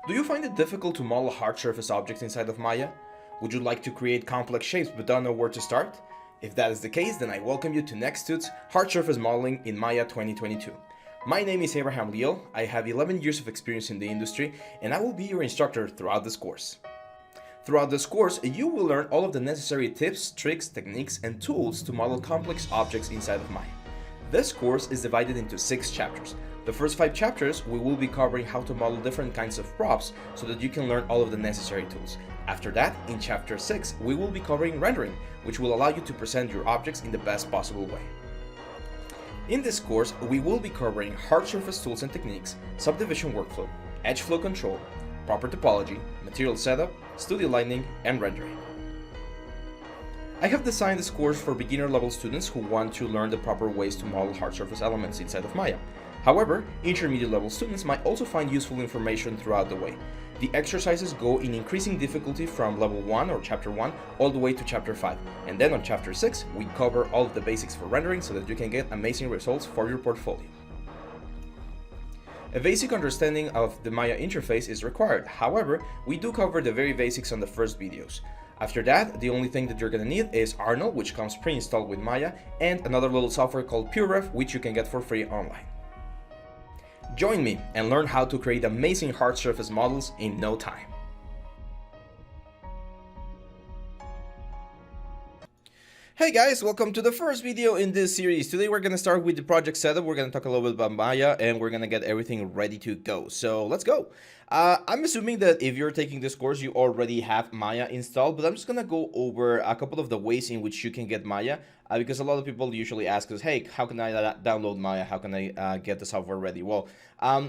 Do you find it difficult to model hard surface objects inside of Maya? Would you like to create complex shapes but don't know where to start? If that is the case, then I welcome you to Nexttude's Hard Surface Modeling in Maya 2022. My name is Abraham Leal, I have 11 years of experience in the industry, and I will be your instructor throughout this course. Throughout this course, you will learn all of the necessary tips, tricks, techniques, and tools to model complex objects inside of Maya. This course is divided into 6 chapters. The first 5 chapters, we will be covering how to model different kinds of props so that you can learn all of the necessary tools. After that, in chapter 6, we will be covering rendering, which will allow you to present your objects in the best possible way. In this course, we will be covering hard surface tools and techniques, subdivision workflow, edge flow control, proper topology, material setup, studio lighting, and rendering. I have designed this course for beginner level students who want to learn the proper ways to model hard surface elements inside of Maya. However, intermediate level students might also find useful information throughout the way. The exercises go in increasing difficulty from level 1 or chapter 1 all the way to chapter 5. And then on chapter 6, we cover all of the basics for rendering so that you can get amazing results for your portfolio. A basic understanding of the Maya interface is required. However, we do cover the very basics on the first videos. After that, the only thing that you're gonna need is Arnold, which comes pre-installed with Maya, and another little software called PureRef, which you can get for free online. Join me and learn how to create amazing hard surface models in no time. Hey guys, welcome to the first video in this series. Today we're going to start with the project setup. We're going to talk a little bit about Maya and we're going to get everything ready to go. So let's go. I'm assuming that if you're taking this course, you already have Maya installed, but I'm just going to go over a couple of the ways in which you can get Maya. Because a lot of people usually ask us, hey, how can I download Maya? How can I get the software ready? Well,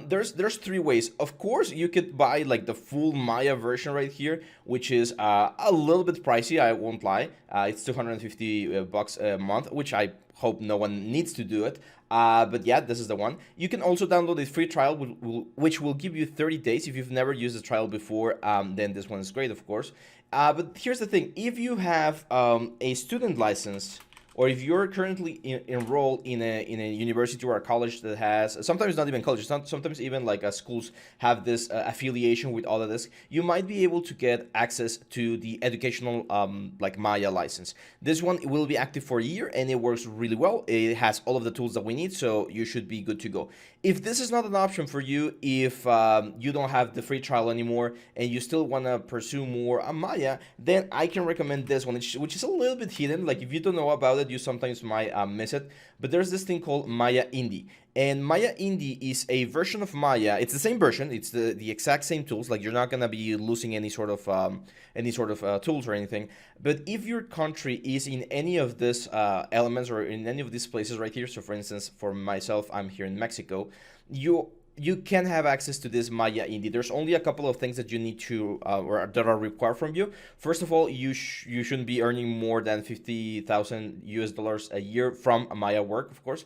there's 3 ways. Of course, you could buy like the full Maya version right here, which is a little bit pricey, I won't lie. It's 250 bucks a month, which I hope no one needs to do it. But yeah, this is the one. You can also download a free trial, which will give you 30 days. If you've never used a trial before, then this one is great, of course. But here's the thing. If you have a student license, or if you're currently enrolled in a university or a college that has, sometimes not even colleges, sometimes even like schools have this affiliation with Autodesk, you might be able to get access to the educational like Maya license. This one will be active for a year and it works really well. It has all of the tools that we need, so you should be good to go. If this is not an option for you, if you don't have the free trial anymore and you still want to pursue more Maya, then I can recommend this one, which is a little bit hidden. Like if you don't know about it, you sometimes might miss it, but there's this thing called Maya Indie, and Maya Indie is a version of Maya. It's the same version, it's the exact same tools, like you're not gonna be losing any sort of tools or anything. But if your country is in any of these elements or in any of these places right here, so for instance, for myself, I'm here in Mexico, you can have access to this Maya Indie. There's only a couple of things that you need to, or that are required from you. First of all, you shouldn't be earning more than 50,000 US dollars a year from a Maya work, of course.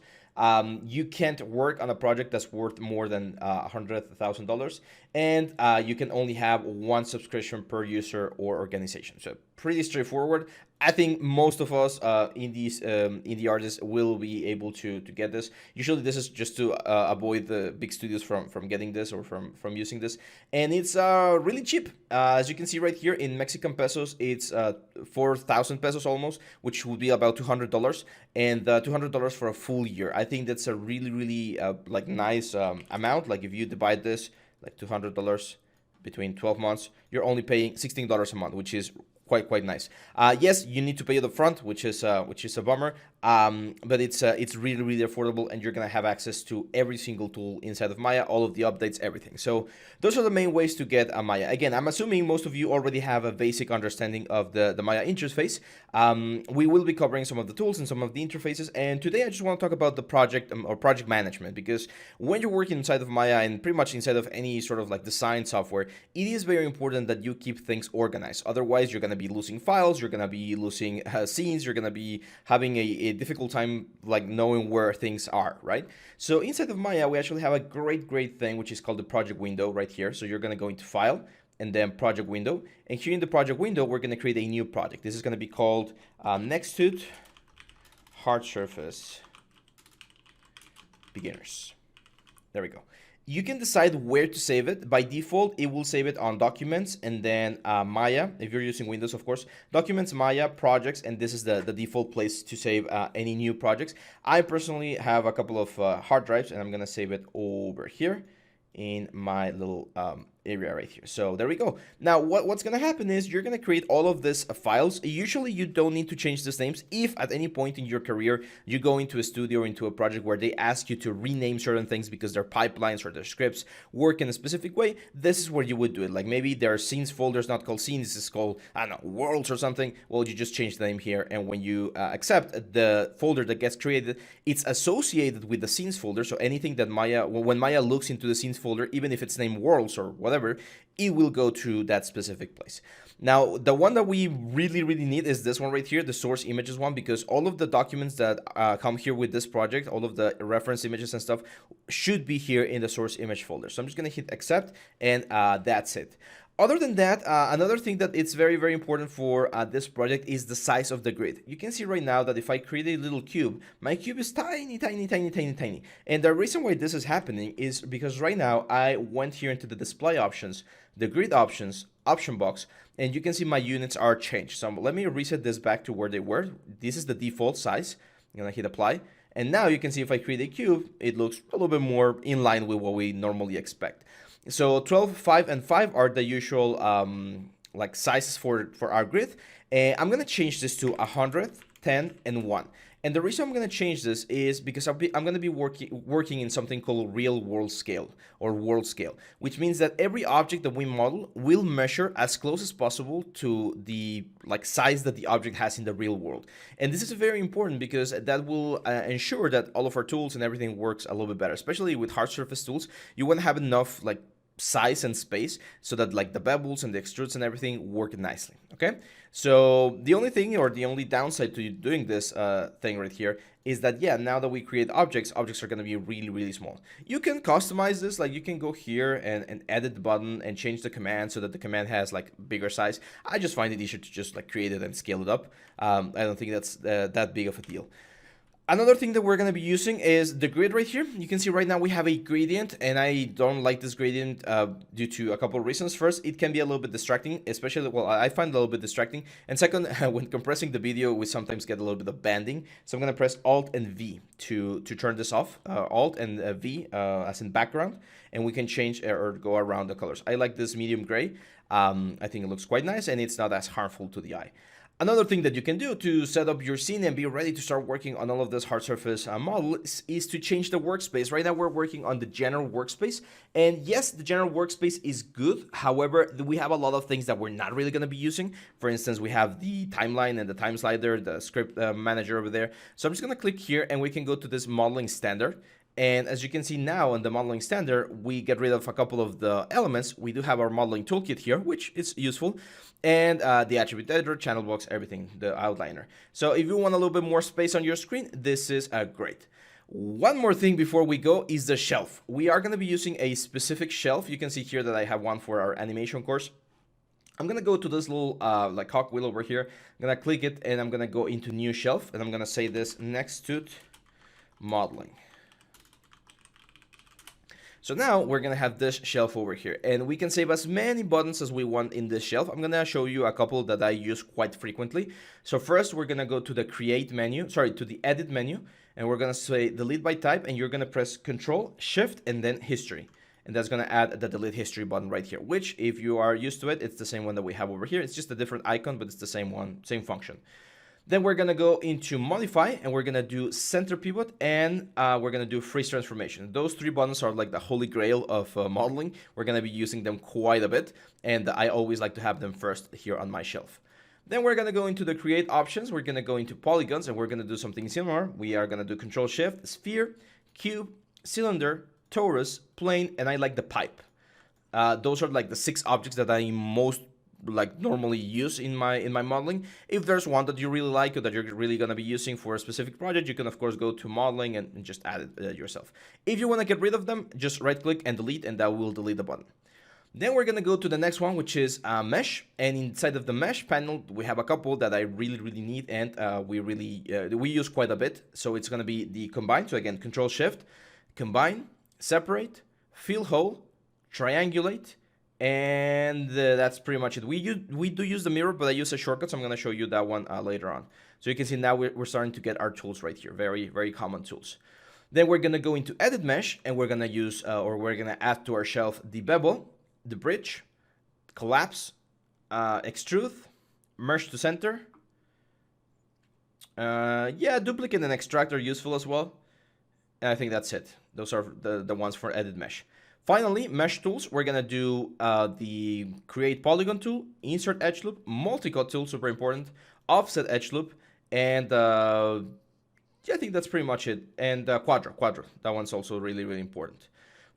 You can't work on a project that's worth more than $100,000, and you can only have 1 subscription per user or organization. So pretty straightforward. I think most of us indie artists will be able to get this. Usually this is just to avoid the big studios from getting this or from using this. And it's really cheap. As you can see right here in Mexican pesos, it's 4,000 pesos almost, which would be about $200, and $200 for a full year. I think that's a really like nice amount. Like if you divide this like $200 between 12 months, you're only paying $16 a month, which is quite nice. Yes, you need to pay it up front, which is a bummer. But it's really affordable, and you're gonna have access to every single tool inside of Maya, all of the updates, everything. So those are the main ways to get a Maya. Again, I'm assuming most of you already have a basic understanding of the Maya interface. We will be covering some of the tools and some of the interfaces, and today I just want to talk about the project or project management, because when you're working inside of Maya and pretty much inside of any sort of like design software, it is very important that you keep things organized. Otherwise, you're gonna be losing files, you're gonna be losing scenes, you're gonna be having a difficult time like knowing where things are, right? So inside of Maya, we actually have a great thing, which is called the project window right here. So you're gonna go into File and then Project Window, and here in the Project Window, we're gonna create a new project. This is gonna be called Nexttude Hard Surface Beginners. There we go. You can decide where to save it. By default, it will save it on Documents and then Maya, if you're using Windows, of course. Documents, Maya, Projects, and this is the default place to save any new projects. I personally have a couple of hard drives, and I'm going to save it over here in my little area right here. So there we go. Now what's going to happen is you're going to create all of these files. Usually you don't need to change these names. If at any point in your career you go into a studio or into a project where they ask you to rename certain things because their pipelines or their scripts work in a specific way, this is where you would do it. Like maybe their scenes folder is not called scenes, this is called, I don't know, worlds or something. Well, you just change the name here, and when you accept, the folder that gets created, it's associated with the scenes folder. So anything that Maya, when Maya looks into the scenes folder, even if it's named worlds or whatever, it will go to that specific place. Now, the one that we really need is this one right here, the source images one, because all of the documents that come here with this project, all of the reference images and stuff should be here in the source image folder. So I'm just going to hit accept, and that's it. Other than that, another thing that it's very important for this project is the size of the grid. You can see right now that if I create a little cube, my cube is tiny. And the reason why this is happening is because right now I went here into the display options, the grid options, option box, and you can see my units are changed. So let me reset this back to where they were. This is the default size. I'm gonna hit apply. And now you can see if I create a cube, it looks a little bit more in line with what we normally expect. So 12, 5, and 5 are the usual like sizes for our grid. I'm going to change this to 100, 10, and 1. And the reason I'm going to change this is because I'm going to be working in something called real world scale or world scale, which means that every object that we model will measure as close as possible to the size that the object has in the real world. And this is very important because that will ensure that all of our tools and everything works a little bit better, especially with hard surface tools. You want to have enough size and space so that the bevels and the extrudes and everything work nicely. Okay, so the only thing or the only downside to doing this thing right here is that, yeah, now that we create objects are going to be really small. You can customize this, you can go here and edit the button and change the command so that the command has bigger size. I just find it easier to just create it and scale it up. I don't think that's that big of a deal. Another thing that we're going to be using is the grid right here. You can see right now we have a gradient, and I don't like this gradient due to a couple of reasons. First, it can be a little bit distracting, especially, well, I find it a little bit distracting. And second, when compressing the video, we sometimes get a little bit of banding. So I'm going to press Alt and V to turn this off. Alt and V as in background, and we can change or go around the colors. I like this medium gray. I think it looks quite nice, and it's not as harmful to the eye. Another thing that you can do to set up your scene and be ready to start working on all of this hard surface models is to change the workspace. Right now we're working on the general workspace, and yes, the general workspace is good. However, we have a lot of things that we're not really going to be using. For instance, we have the timeline and the time slider, the script manager over there. So I'm just going to click here, and we can go to this modeling standard. And as you can see now in the modeling standard, we get rid of a couple of the elements. We do have our modeling toolkit here, which is useful. And the attribute editor, channel box, everything, the outliner. So if you want a little bit more space on your screen, this is great. One more thing before we go is the shelf. We are going to be using a specific shelf. You can see here that I have one for our animation course. I'm going to go to this little cogwheel over here. I'm going to click it, and I'm going to go into new shelf, and I'm going to say this next to modeling. So now we're going to have this shelf over here, and we can save as many buttons as we want in this shelf. I'm going to show you a couple that I use quite frequently. So first we're going to go to the create menu, to the edit menu, and we're going to say delete by type, and you're going to press Control, Shift, and then history. And that's going to add the delete history button right here, which if you are used to it, it's the same one that we have over here. It's just a different icon, but it's the same one, same function. Then we're going to go into modify, and we're going to do center pivot, and we're going to do freeze transformation. Those three buttons are like the holy grail of modeling. We're going to be using them quite a bit, and I always like to have them first here on my shelf. Then we're going to go into the create options. We're going to go into polygons, and we're going to do something similar. We are going to do Control Shift, sphere, cube, cylinder, torus, plane, and I like the pipe. Those are the 6 objects that I most normally use in my modeling. If there's one that you really like or that you're really going to be using for a specific project, you can of course go to modeling and just add it yourself. If you want to get rid of them, just right click and delete, and that will delete the button. Then we're going to go to the next one, which is mesh, and inside of the mesh panel we have a couple that I really need, and we use quite a bit. So it's going to be the combine. So again, Control Shift, combine, separate, fill hole, triangulate, and that's pretty much it. We do use the mirror, but I use a shortcut, so I'm going to show you that one later on. So you can see now we're starting to get our tools right here. Very, very common tools. Then we're going to go into Edit Mesh, and we're going to use, or we're going to add to our shelf the bevel, the bridge, collapse, extrude, merge to center. Yeah, duplicate and extract are useful as well. And I think that's it. Those are the ones for Edit Mesh. Finally, mesh tools, we're going to do the Create Polygon tool, Insert Edge Loop, Multi-Cut tool, super important, Offset Edge Loop, and yeah, I think that's pretty much it. And Quadro, that one's also really, really important.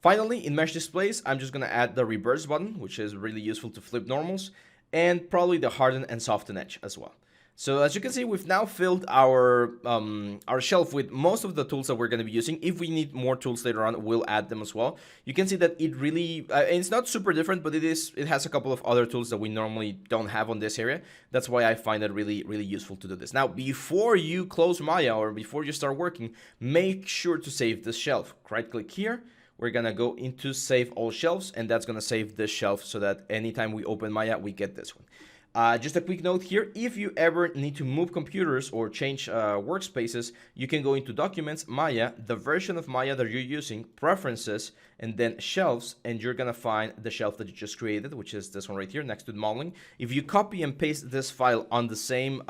Finally, in Mesh Displays, I'm just going to add the Reverse button, which is really useful to flip normals, and probably the Harden and Soften Edge as well. So as you can see, we've now filled our shelf with most of the tools that we're going to be using. If we need more tools later on, we'll add them as well. You can see that it really, it's not super different, but it has a couple of other tools that we normally don't have on this area. That's why I find it really, really useful to do this. Now, before you close Maya or before you start working, make sure to save this shelf. Right-click here. We're going to go into Save All Shelves, and that's going to save this shelf so that anytime we open Maya, we get this one. Just a quick note here, if you ever need to move computers or change workspaces, you can go into Documents, Maya, the version of Maya that you're using, Preferences, and then Shelves, and you're going to find the shelf that you just created, which is this one right here next to the modeling. If you copy and paste this file on the same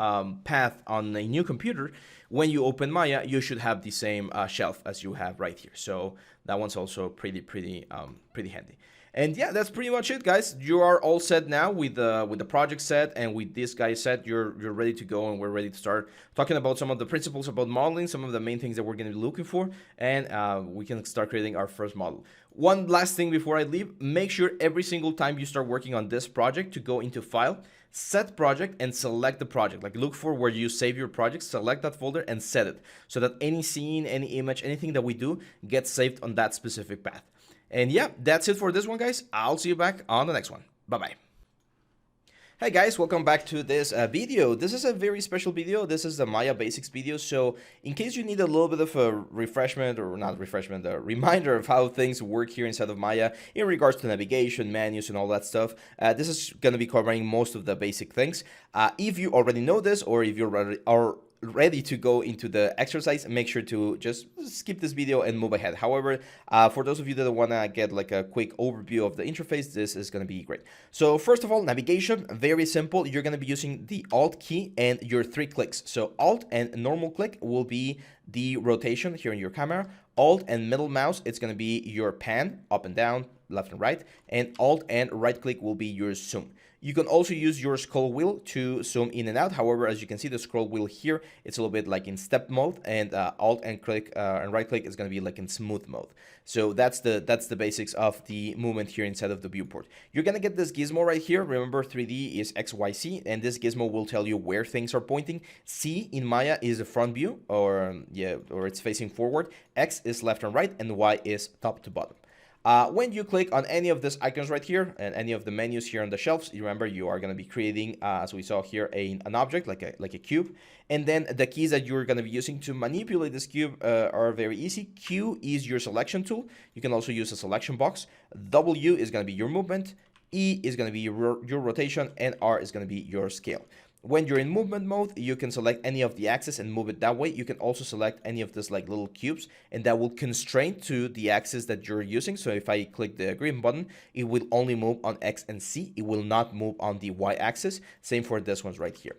path on a new computer, when you open Maya, you should have the same shelf as you have right here. So that one's also pretty handy. And yeah, that's pretty much it, guys. You are all set now with the project set and with this guy set. You're ready to go, and we're ready to start talking about some of the principles about modeling, some of the main things that we're going to be looking for, and we can start creating our first model. One last thing before I leave, make sure every single time you start working on this project to go into File, Set Project, and select the project. Like, look for where you save your project, select that folder, and set it so that any scene, any image, anything that we do gets saved on that specific path. And yeah, that's it for this one, guys. I'll see you back on the next one. Bye-bye. Hey guys, welcome back to this video. This is a very special video. This is the Maya Basics video. So in case you need a little bit of a refreshment, or not refreshment, a reminder of how things work here inside of Maya in regards to navigation, menus, and all that stuff, this is going to be covering most of the basic things. If you already know this, or if you're ready to go into the exercise, make sure to just skip this video and move ahead. However, for those of you that want to get like a quick overview of the interface, this is going to be great. So first of all, navigation, very simple. You're going to be using the Alt key and your 3 clicks. So Alt and normal click will be the rotation here in your camera. Alt and middle mouse, it's going to be your pan, up and down, left and right. And Alt and right click will be your zoom. You can also use your scroll wheel to zoom in and out. However, as you can see, the scroll wheel here, it's a little bit like in step mode, and Alt and click and right click is going to be like in smooth mode. So that's the basics of the movement here inside of the viewport. You're going to get this gizmo right here. Remember, 3D is XYZ, and this gizmo will tell you where things are pointing. C in Maya is the front view, or it's facing forward. X is left and right, and Y is top to bottom. When you click on any of these icons right here and any of the menus here on the shelves, you remember you are going to be creating, as we saw here, an object like a cube. And then the keys that you're going to be using to manipulate this cube are very easy. Q is your selection tool. You can also use a selection box. W is going to be your movement. E is going to be your rotation, and R is going to be your scale. When you're in movement mode, you can select any of the axis and move it that way. You can also select any of this like little cubes, and that will constrain to the axis that you're using. So if I click the green button, it will only move on X and C. It will not move on the Y axis. Same for this one's right here.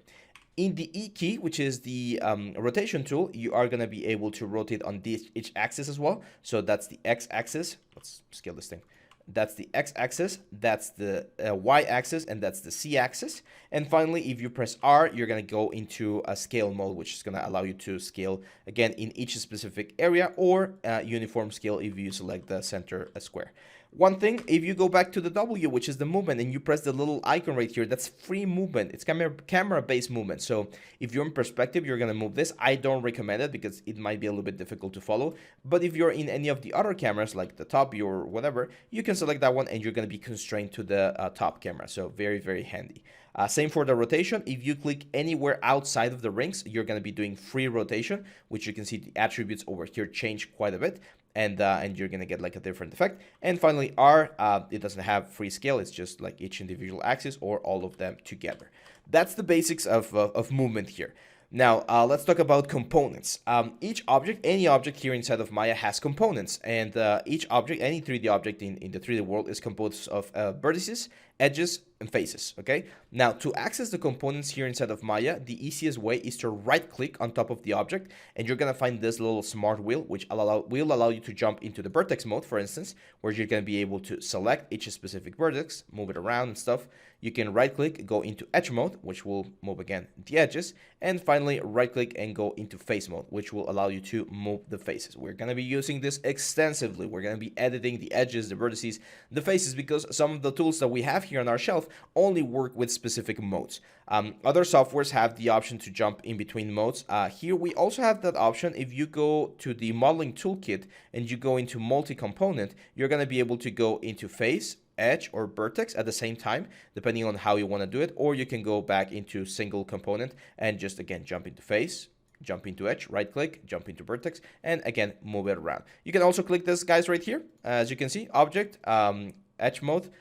In the E key, which is the rotation tool, you are going to be able to rotate on each axis as well. So that's the X axis. Let's scale this thing. That's the X axis, that's the Y axis, and that's the C axis. And finally, if you press R, you're going to go into a scale mode, which is going to allow you to scale again in each specific area, or uniform scale if you select the center square. One thing, if you go back to the W, which is the movement, and you press the little icon right here, that's free movement. It's camera-based movement. So if you're in perspective, you're going to move this. I don't recommend it because it might be a little bit difficult to follow. But if you're in any of the other cameras, like the top view or whatever, you can select that one, and you're going to be constrained to the top camera. So very, very handy. Same for the rotation. If you click anywhere outside of the rings, you're going to be doing free rotation, which you can see the attributes over here change quite a bit. and you're gonna get like a different effect. And finally R, it doesn't have free scale, it's just like each individual axis or all of them together. That's the basics of movement here. Now, let's talk about components. Each object, any object here inside of Maya has components, and each object, any 3D object in the 3D world is composed of vertices, edges, and faces, okay? Now, to access the components here inside of Maya, the easiest way is to right-click on top of the object, and you're gonna find this little smart wheel, which will allow you to jump into the vertex mode, for instance, where you're gonna be able to select each specific vertex, move it around and stuff. You can right-click, go into Etch mode, which will move again the edges, and finally right-click and go into Face mode, which will allow you to move the faces. We're going to be using this extensively. We're going to be editing the edges, the vertices, the faces, because some of the tools that we have here on our shelf only work with specific modes. Other softwares have the option to jump in between modes. Here we also have that option. If you go to the modeling toolkit and you go into multi-component, you're going to be able to go into face, edge, or vertex at the same time, depending on how you want to do it, or you can go back into single component and just again jump into face, jump into edge, right click, jump into vertex, and again move it around. You can also click this guys right here, as you can see, object, edge mode,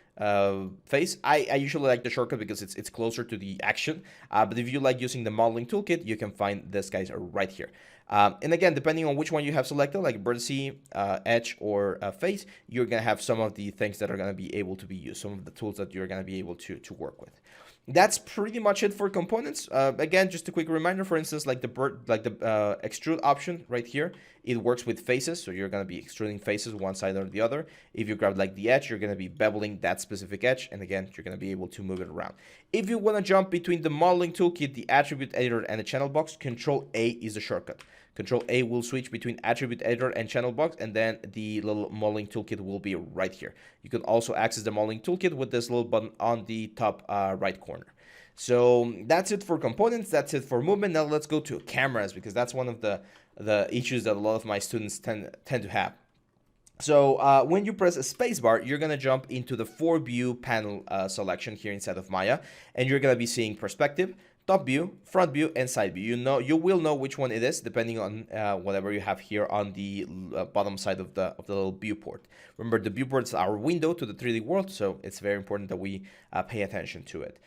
face. I usually like the shortcut because it's closer to the action, but if you like using the modeling toolkit, you can find this guys right here. And again, depending on which one you have selected, like vertice, edge, or face, you're gonna have some of the things that are gonna be able to be used, some of the tools that you're gonna be able to work with. That's pretty much it for components. Again, just a quick reminder, for instance, like the extrude option right here, it works with faces, so you're going to be extruding faces one side or the other. If you grab like the edge, you're going to be beveling that specific edge, and again, you're going to be able to move it around. If you want to jump between the modeling toolkit, the attribute editor, and the channel box, Control A is the shortcut. Control A will switch between attribute editor and channel box, and then the little modeling toolkit will be right here. You can also access the modeling toolkit with this little button on the top right corner. So that's it for components. That's it for movement. Now let's go to cameras, because that's one of the issues that a lot of my students tend to have. So when you press a spacebar, you're going to jump into the 4-view panel selection here inside of Maya, and you're going to be seeing perspective, top view, front view, and side view. You will know which one it is depending on whatever you have here on the bottom side of the little viewport. Remember, the viewport is our window to the 3D world, so it's very important that we pay attention to it.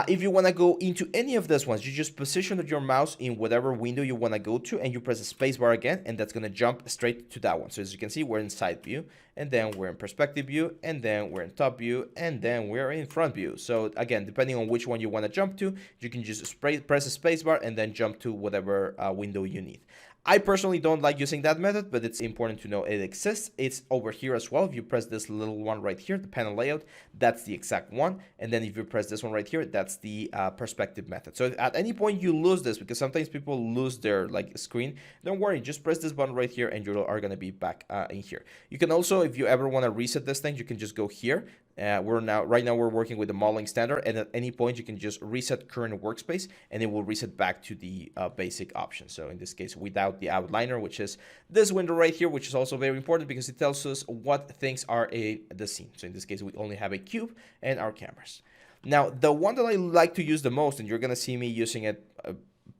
If you want to go into any of these ones, you just position your mouse in whatever window you want to go to, and you press the space bar again, and that's going to jump straight to that one. So as you can see, we're in side view, and then we're in perspective view, and then we're in top view, and then we're in front view. So again, depending on which one you want to jump to, you can just press the space bar and then jump to whatever window you need. I personally don't like using that method, but it's important to know it exists. It's over here as well. If you press this little one right here, the panel layout, that's the exact one. And then if you press this one right here, that's the perspective method. So if at any point you lose this, because sometimes people lose their screen, don't worry, just press this button right here and you are going to be back in here. You can also, if you ever want to reset this thing, you can just go here. Right now we're working with the modeling standard, and at any point you can just reset current workspace and it will reset back to the basic option. So in this case, without the outliner, which is this window right here, which is also very important because it tells us what things are in the scene. So in this case, we only have a cube and our cameras. Now, the one that I like to use the most, and you're going to see me using it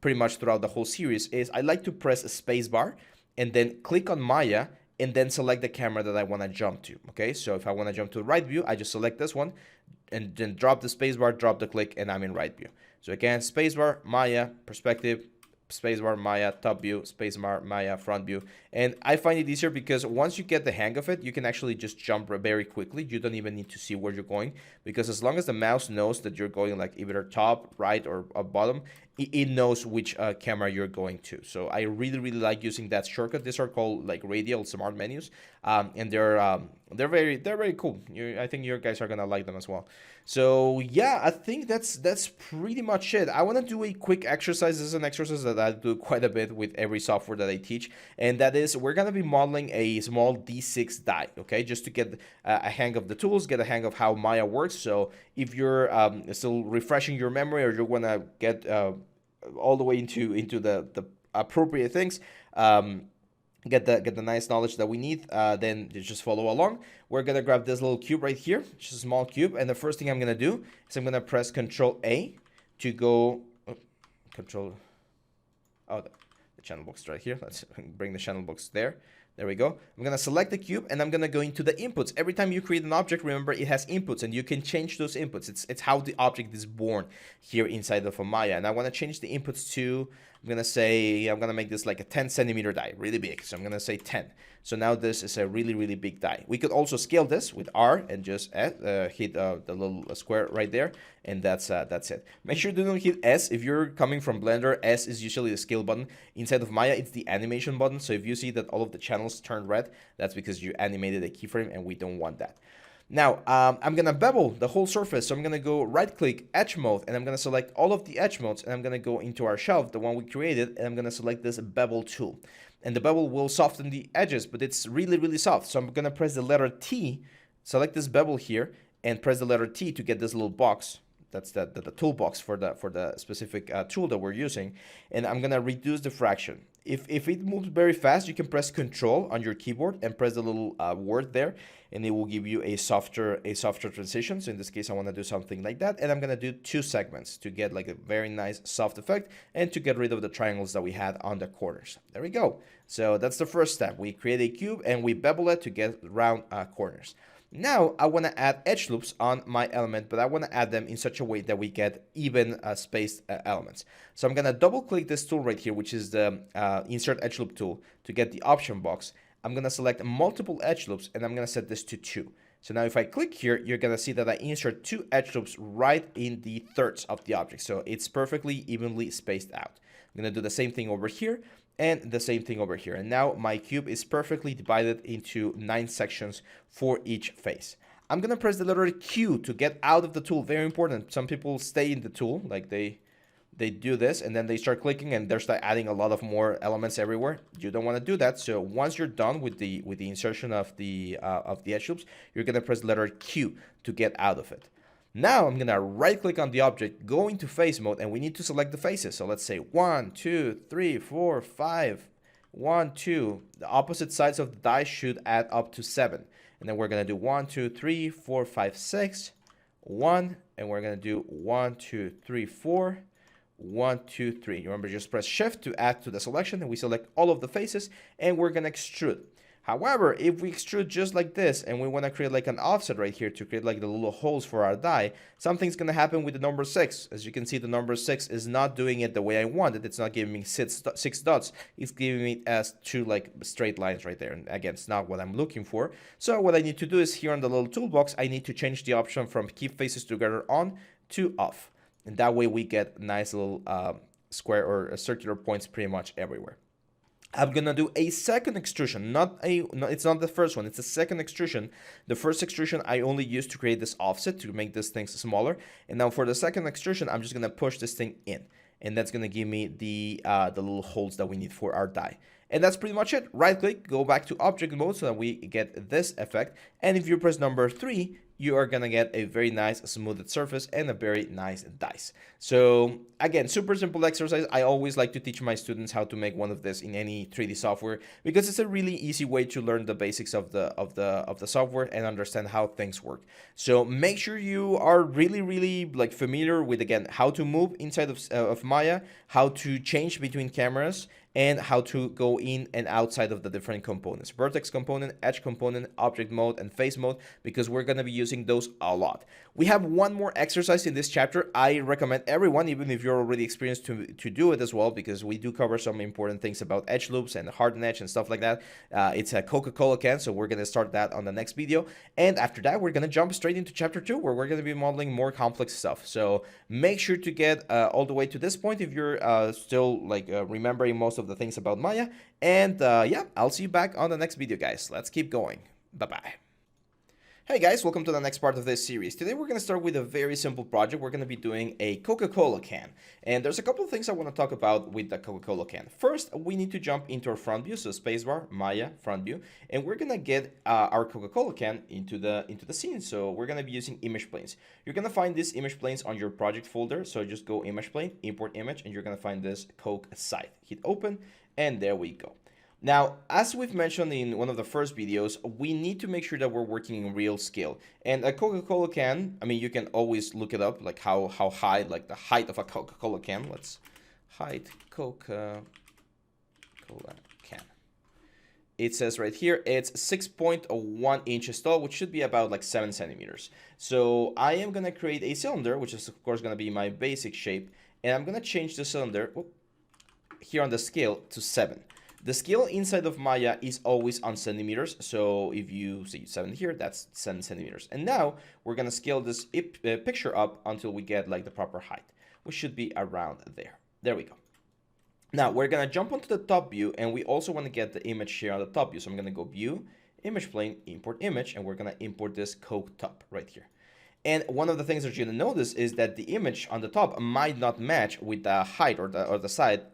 pretty much throughout the whole series, is I like to press a space bar and then click on Maya and then select the camera that I want to jump to. Okay, so if I want to jump to the right view, I just select this one and then drop the spacebar, drop the click, and I'm in right view. So again, spacebar, Maya, perspective, spacebar, Maya, top view, spacebar, Maya, front view. And I find it easier because once you get the hang of it, you can actually just jump very quickly. You don't even need to see where you're going, because as long as the mouse knows that you're going like either top, right, or bottom, it knows which camera you're going to. So I really like using that shortcut. These are called like radial smart menus, and they're very cool. I think you guys are gonna like them as well. So yeah, I think that's pretty much it. I want to do a quick exercise. This is an exercise that I do quite a bit with every software that I teach, and that is we're gonna be modeling a small D6 die. Okay, just to get a hang of the tools, get a hang of how Maya works. So if you're still refreshing your memory, or you wanna get all the way into the appropriate things, get the nice knowledge that we need, then just follow along. We're gonna grab this little cube right here, which is a small cube, and the first thing I'm gonna do is I'm gonna press Control A to go the channel box right here. Let's bring the channel box there. There we go. I'm gonna select the cube and I'm gonna go into the inputs. Every time you create an object, remember it has inputs and you can change those inputs. It's how the object is born here inside of a Maya. And I wanna change the inputs to, I'm gonna make this like a 10 centimeter die, really big. So I'm gonna say 10. So now this is a really, really big die. We could also scale this with R and just hit the little square right there. And that's it. Make sure you don't hit S. If you're coming from Blender, S is usually the scale button. Inside of Maya, it's the animation button. So if you see that all of the channels turn red, that's because you animated a keyframe and we don't want that. Now, I'm going to bevel the whole surface. So I'm going to go right click Etch mode and I'm going to select all of the Etch modes and I'm going to go into our shelf, the one we created, and I'm going to select this Bevel tool. And the bevel will soften the edges, but it's really, really soft. So I'm going to press the letter T, select this bevel here, and press the letter T to get this little box. That's the toolbox for the specific tool that we're using. And I'm going to reduce the fraction. If it moves very fast, you can press Control on your keyboard and press the little word there, and it will give you a softer transition. So in this case, I want to do something like that, and I'm going to do 2 segments to get like a very nice soft effect and to get rid of the triangles that we had on the corners. There we go. So that's the first step. We create a cube and we bevel it to get round corners. Now I want to add edge loops on my element, but I want to add them in such a way that we get even spaced elements. So I'm going to double click this tool right here, which is the insert edge loop tool, to get the option box. I'm going to select multiple edge loops and I'm going to set this to 2. So now if I click here, you're going to see that I insert 2 edge loops right in the thirds of the object. So it's perfectly evenly spaced out. I'm going to do the same thing over here and the same thing over here. And now my cube is perfectly divided into 9 sections for each face. I'm gonna press the letter Q to get out of the tool. Very important. Some people stay in the tool, like they do this and then they start clicking and they start adding a lot of more elements everywhere. You don't want to do that. So once you're done with the insertion of the edge loops, you're gonna press the letter Q to get out of it. Now I'm gonna right click on the object, go into face mode, and we need to select the faces. So let's say 1, 2, 3, 4, 5, 1, 2. The opposite sides of the die should add up to 7. And then we're gonna do 1, 2, 3, 4, 5, 6, 1, and we're gonna do 1, 2, 3, 4, 1, 2, 3. Remember, just press Shift to add to the selection, and we select all of the faces, and we're gonna extrude. However, if we extrude just like this and we want to create like an offset right here to create like the little holes for our die, something's going to happen with the number 6. As you can see, the number 6 is not doing it the way I want it. It's not giving me 6 dots. It's giving me as 2 like straight lines right there. And again, it's not what I'm looking for. So what I need to do is here on the little toolbox, I need to change the option from keep faces together on to off. And that way we get nice little square or circular points pretty much everywhere. I'm gonna do a second extrusion, it's not the first one, it's a second extrusion. The first extrusion I only used to create this offset to make this thing smaller. And now for the second extrusion, I'm just gonna push this thing in. And that's gonna give me the little holes that we need for our die. And that's pretty much it. Right click, go back to object mode so that we get this effect. And if you press number 3, you are gonna get a very nice smoothed surface and a very nice dice. So again, super simple exercise. I always like to teach my students how to make one of this in any 3D software because it's a really easy way to learn the basics of the software and understand how things work. So make sure you are really like familiar with, again, how to move inside of Maya, how to change between cameras, and how to go in and outside of the different components: vertex component, edge component, object mode, and face mode, because we're going to be using those a lot. We have one more exercise in this chapter. I recommend everyone, even if you're already experienced, to do it as well, because we do cover some important things about edge loops and harden edge and stuff like that. It's a Coca-Cola can, so we're going to start that on the next video. And after that, we're going to jump straight into chapter 2, where we're going to be modeling more complex stuff. So make sure to get all the way to this point if you're still like remembering most of the things about Maya. And yeah, I'll see you back on the next video, guys. Let's keep going. Bye-bye. Hey guys, welcome to the next part of this series. Today we're going to start with a very simple project. We're going to be doing a Coca-Cola can. And there's a couple of things I want to talk about with the Coca-Cola can. First, we need to jump into our front view, so spacebar, Maya, front view, and we're going to get our Coca-Cola can into the scene. So we're going to be using image planes. You're going to find these image planes on your project folder. So just go image plane, import image, and you're going to find this Coke site. Hit open, and there we go. Now, as we've mentioned in one of the first videos, we need to make sure that we're working in real scale. And a Coca-Cola can, I mean, you can always look it up, like how high, like the height of a Coca-Cola can. Let's height Coca-Cola can. it says right here, it's 6.1 inches tall, which should be about like 7 centimeters. So I am going to create a cylinder, which is of course going to be my basic shape. And I'm going to change the cylinder here on the scale to 7. The scale inside of Maya is always on centimeters. So if you see 7 here, that's 7 centimeters. And now we're going to scale this picture up until we get like the proper height, which should be around there. There we go. Now we're going to jump onto the top view, and we also want to get the image here on the top view. So I'm going to go view, image plane, import image, and we're going to import this Coke top right here. And one of the things that you're going to notice is that the image on the top might not match with the height or the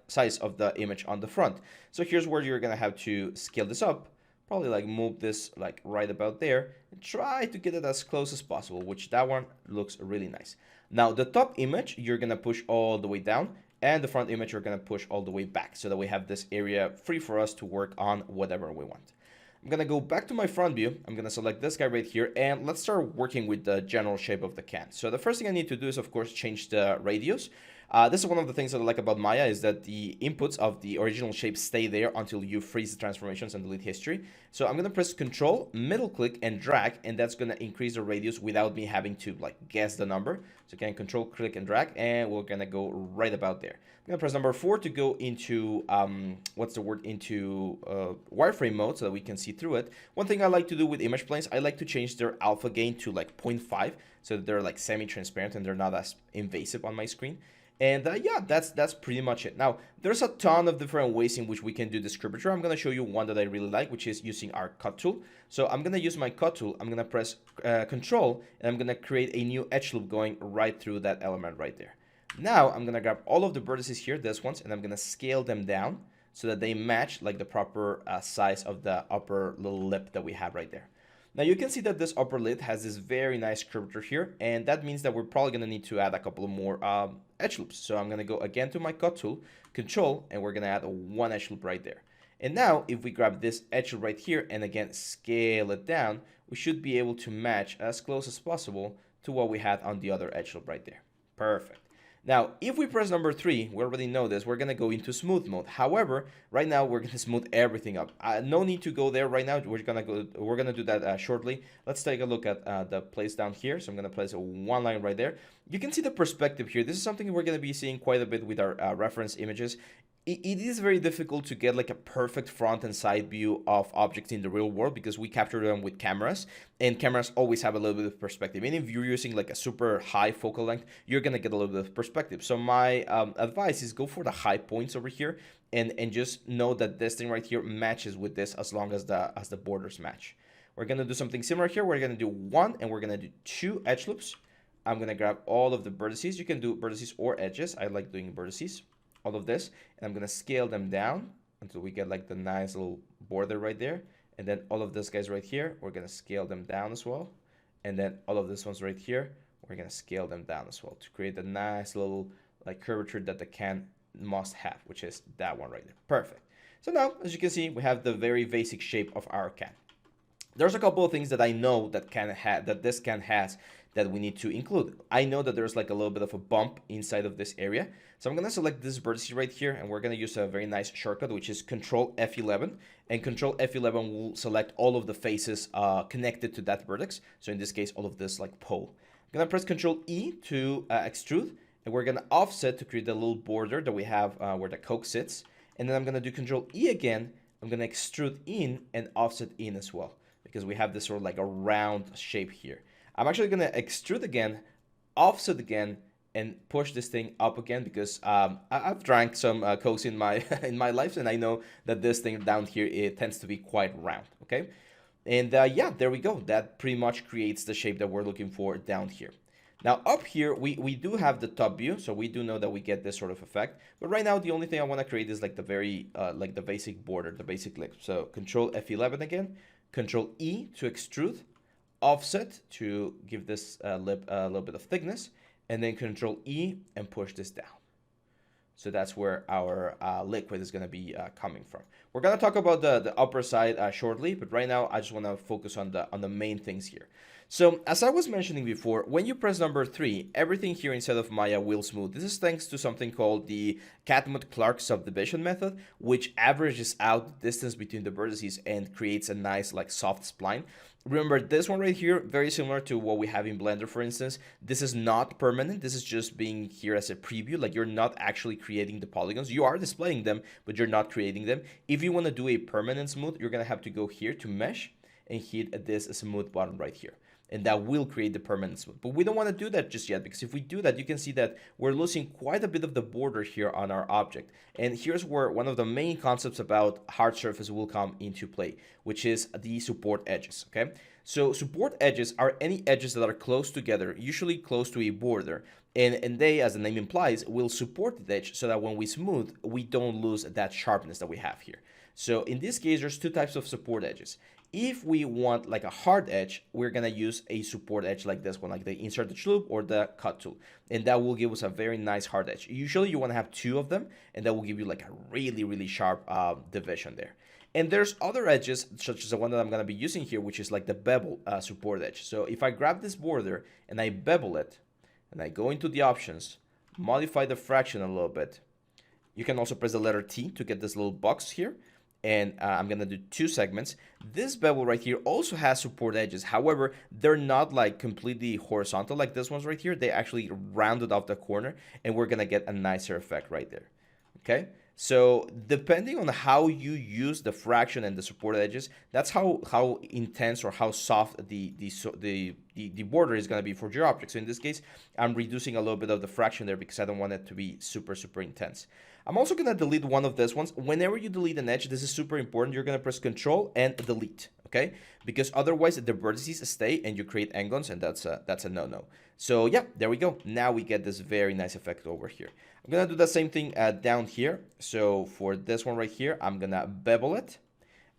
size of the image on the front. So here's where you're going to have to scale this up, probably like move this like right about there, and try to get it as close as possible, which that one looks really nice. Now the top image, you're going to push all the way down, and the front image, you're going to push all the way back so that we have this area free for us to work on whatever we want. I'm going to go back to my front view. I'm going to select this guy right here, and let's start working with the general shape of the can. So the first thing I need to do is, of course, change the radius. This is one of the things that I like about Maya, is that the inputs of the original shape stay there until you freeze the transformations and delete history. So I'm going to press Control, middle click, and drag, and that's going to increase the radius without me having to like guess the number. So again, Control, click, and drag, and we're going to go right about there. I'm going to press number 4 to go into, into wireframe mode so that we can see through it. One thing I like to do with image planes, I like to change their alpha gain to like 0.5 so that they're like semi-transparent and they're not as invasive on my screen. And yeah, that's pretty much it. Now, there's a ton of different ways in which we can do this curvature. I'm going to show you one that I really like, which is using our cut tool. So I'm going to use my cut tool. I'm going to press Control, and I'm going to create a new edge loop going right through that element right there. Now, I'm going to grab all of the vertices here, this ones, and I'm going to scale them down so that they match like the proper size of the upper little lip that we have right there. Now you can see that this upper lid has this very nice curvature here, and that means that we're probably going to need to add a couple of more edge loops. So I'm going to go again to my cut tool, Control, and we're going to add one edge loop right there. And now if we grab this edge loop right here and again scale it down, we should be able to match as close as possible to what we had on the other edge loop right there. Perfect. Now, if we press number 3, we already know this, we're going to go into smooth mode. However, right now we're going to smooth everything up. No need to go there right now. We're going to do that shortly. Let's take a look at the place down here. So I'm going to place one line right there. You can see the perspective here. This is something we're going to be seeing quite a bit with our reference images. It is very difficult to get like a perfect front and side view of objects in the real world because we capture them with cameras, and cameras always have a little bit of perspective. And if you're using like a super high focal length, you're gonna get a little bit of perspective. So my advice is go for the high points over here, and just know that this thing right here matches with this as long as the borders match. We're gonna do something similar here. We're gonna do 1 and we're gonna do 2 edge loops. I'm gonna grab all of the vertices. You can do vertices or edges. I like doing vertices. All of this, and I'm gonna scale them down until we get like the nice little border right there. And then all of these guys right here, we're gonna scale them down as well. And then all of these ones right here, we're gonna scale them down as well to create the nice little like curvature that the can must have, which is that one right there. Perfect. So now, as you can see, we have the very basic shape of our can. There's a couple of things that I know that this can has that we need to include. I know that there's like a little bit of a bump inside of this area. So I'm gonna select this vertex right here, and we're gonna use a very nice shortcut, which is Control F11, and Control F11 will select all of the faces connected to that vertex. So in this case, all of this like pole. I'm gonna press Control E to extrude, and we're gonna offset to create the little border that we have where the Coke sits. And then I'm gonna do Control E again. I'm gonna extrude in and offset in as well, because we have this sort of like a round shape here. I'm actually going to extrude again, offset again, and push this thing up again because I've drank some Cokes in my in my life, and I know that this thing down here, it tends to be quite round, okay? And yeah, there we go. That pretty much creates the shape that we're looking for down here. Now up here, we do have the top view, so we do know that we get this sort of effect. But right now, the only thing I want to create is like the very, like the basic border, the basic lip. So Control F11 again, Control E to extrude, offset to give this lip a little bit of thickness, and then Control E and push this down. So that's where our liquid is going to be coming from. We're going to talk about the upper side shortly, but right now I just want to focus on the main things here. So as I was mentioning before, when you press number 3, everything here inside of Maya will smooth. This is thanks to something called the Catmull-Clark subdivision method, which averages out the distance between the vertices and creates a nice like soft spline. Remember, this one right here, very similar to what we have in Blender, for instance. This is not permanent. This is just being here as a preview. Like, you're not actually creating the polygons. You are displaying them, but you're not creating them. If you want to do a permanent smooth, you're going to have to go here to mesh and hit this smooth button right here. And that will create the permanent smooth. But we don't want to do that just yet, because if we do that, you can see that we're losing quite a bit of the border here on our object. And here's where one of the main concepts about hard surface will come into play, which is the support edges, okay? So support edges are any edges that are close together, usually close to a border. And they, as the name implies, will support the edge so that when we smooth, we don't lose that sharpness that we have here. So in this case, there's two types of support edges. If we want like a hard edge, we're going to use a support edge like this one, like the insert edge loop or the cut tool. And that will give us a very nice hard edge. Usually you want to have 2 of them, and that will give you like a really, really sharp division there. And there's other edges, such as the one that I'm going to be using here, which is like the bevel support edge. So if I grab this border and I bevel it, and I go into the options, modify the fraction a little bit, you can also press the letter T to get this little box here. And I'm going to do 2 segments. This bevel right here also has support edges. However, they're not like completely horizontal like this one's right here. They actually rounded off the corner, and we're going to get a nicer effect right there. Okay? So depending on how you use the fraction and the support edges, that's how intense or how soft the border is going to be for your object. So in this case, I'm reducing a little bit of the fraction there because I don't want it to be super, super intense. I'm also going to delete one of these ones. Whenever you delete an edge, this is super important. You're going to press Control and Delete, okay? Because otherwise the vertices stay and you create n-gons, and that's a no-no. So yeah, there we go. Now we get this very nice effect over here. I'm going to do the same thing down here. So for this one right here, I'm going to bevel it.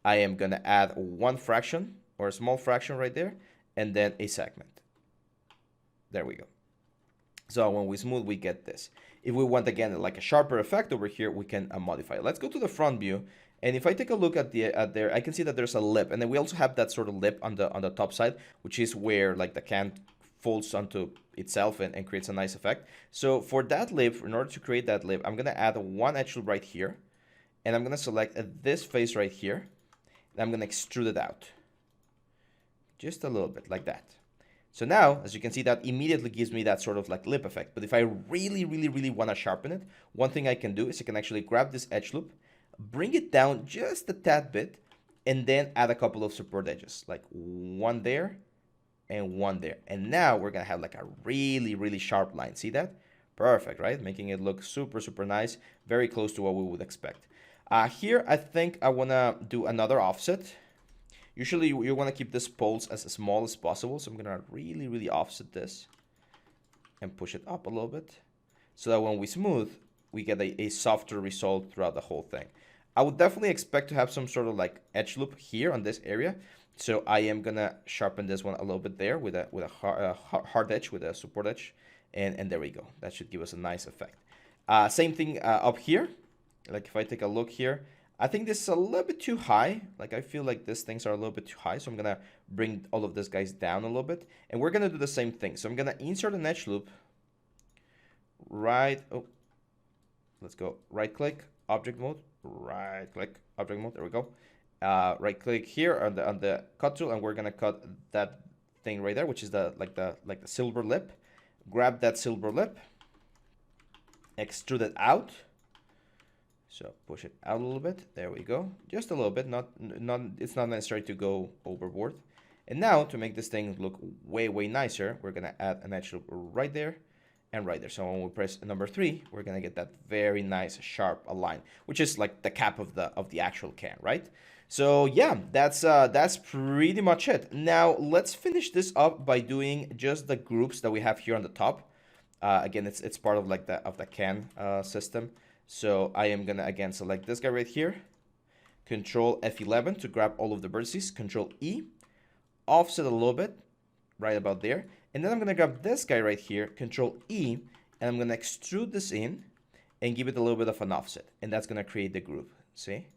I am going to add 1 fraction or a small fraction right there, and then a segment. There we go. So when we smooth, we get this. If we want, again, like a sharper effect over here, we can modify it. Let's go to the front view. And if I take a look at there, I can see that there's a lip. And then we also have that sort of lip on the top side, which is where like the can folds onto itself and creates a nice effect. So for that lip, in order to create that lip, I'm going to add 1 edge loop right here. And I'm going to select this face right here. And I'm going to extrude it out. Just a little bit like that. So now, as you can see, that immediately gives me that sort of like lip effect. But if I really, really, really want to sharpen it, one thing I can do is I can actually grab this edge loop, bring it down just a tad bit, and then add a couple of support edges, like 1 there and 1 there. And now we're going to have like a really, really sharp line. See that? Perfect, right? Making it look super, super nice, very close to what we would expect. Here, I think I want to do another offset. Usually you want to keep this pulse as small as possible. So I'm going to really, really offset this and push it up a little bit so that when we smooth, we get a softer result throughout the whole thing. I would definitely expect to have some sort of like edge loop here on this area. So I am going to sharpen this one a little bit there with a hard edge, with a support edge. And there we go. That should give us a nice effect. Same thing up here. Like if I take a look here, I think this is a little bit too high. Like I feel like these things are a little bit too high. So I'm going to bring all of these guys down a little bit. And we're going to do the same thing. So I'm going to insert an edge loop. Let's go right click, object mode, right click, object mode. There we go. Right click here on the cut tool, and we're going to cut that thing right there, which is the silver lip. Grab that silver lip, extrude it out. So push it out a little bit. There we go. Just a little bit. It's not necessary to go overboard. And now to make this thing look way, way nicer, we're going to add an edge loop right there and right there. So when we press number 3, we're going to get that very nice sharp line, which is like the cap of the actual can, right? So yeah, that's pretty much it. Now let's finish this up by doing just the groups that we have here on the top. Again, it's part of like the can system. So I am gonna again select this guy right here, Control F11 to grab all of the vertices, Control E, offset a little bit, right about there, and then I'm gonna grab this guy right here, Control E, and I'm gonna extrude this in, and give it a little bit of an offset, and that's going to create the group. See?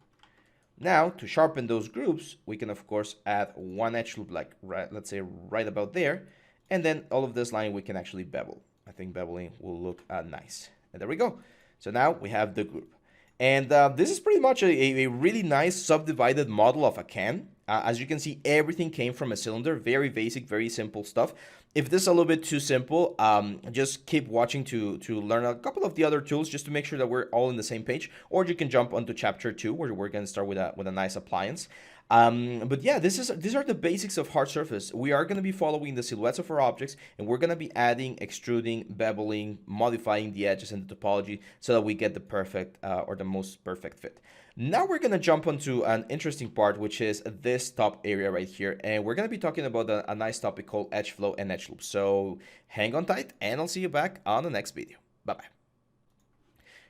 Now, to sharpen those groups, we can, of course, add one edge loop, like, let's say, right about there. And then all of this line, we can actually bevel. I think beveling will look nice. And there we go. So now we have the group. And this is pretty much a really nice subdivided model of a can. As you can see, everything came from a cylinder. Very basic, very simple stuff. If this is a little bit too simple, just keep watching to learn a couple of the other tools just to make sure that we're all in the same page. Or you can jump onto chapter 2, where we're going to start with a nice appliance. But yeah, these are the basics of hard surface. We are going to be following the silhouettes of our objects, and we're going to be adding, extruding, beveling, modifying the edges and the topology so that we get the perfect or the most perfect fit. Now we're going to jump onto an interesting part, which is this top area right here. And we're going to be talking about a nice topic called Edgeflow and Edge loops. So hang on tight, and I'll see you back on the next video. Bye-bye.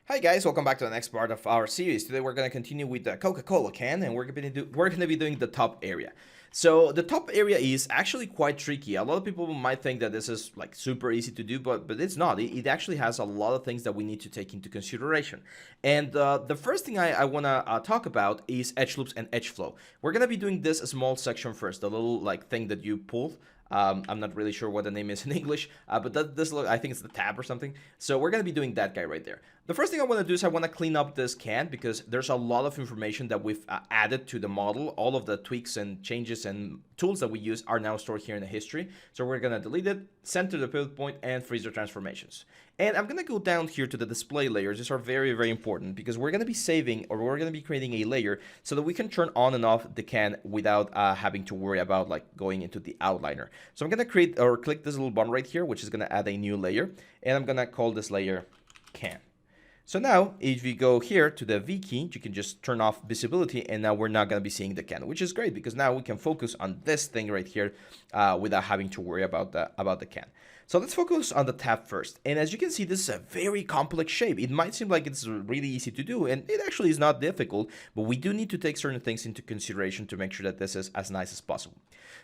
Hi guys, welcome back to the next part of our series. Today we're going to continue with the Coca-Cola can, and we're going to be doing the top area. So the top area is actually quite tricky. A lot of people might think that this is like super easy to do, but it's not. It actually has a lot of things that we need to take into consideration. And the first thing I want to talk about is edge loops and edge flow. We're going to be doing this small section first, the little like thing that you pull. I'm not really sure what the name is in English, but this I think it's the tab or something. So we're going to be doing that guy right there. The first thing I want to do is I want to clean up this can because there's a lot of information that we've added to the model. All of the tweaks and changes and tools that we use are now stored here in the history. So we're going to delete it, center the pivot point, and freeze the transformations. And I'm going to go down here to the display layers. These are very, very important because we're going to be saving, or we're going to be creating a layer so that we can turn on and off the can without having to worry about like going into the outliner. So I'm going to create or click this little button right here, which is going to add a new layer. And I'm going to call this layer can. So now, if you go here to the V key, you can just turn off visibility, and now we're not going to be seeing the can, which is great because now we can focus on this thing right here without having to worry about the can. So let's focus on the tab first. And as you can see, this is a very complex shape. It might seem like it's really easy to do, and it actually is not difficult, but we do need to take certain things into consideration to make sure that this is as nice as possible.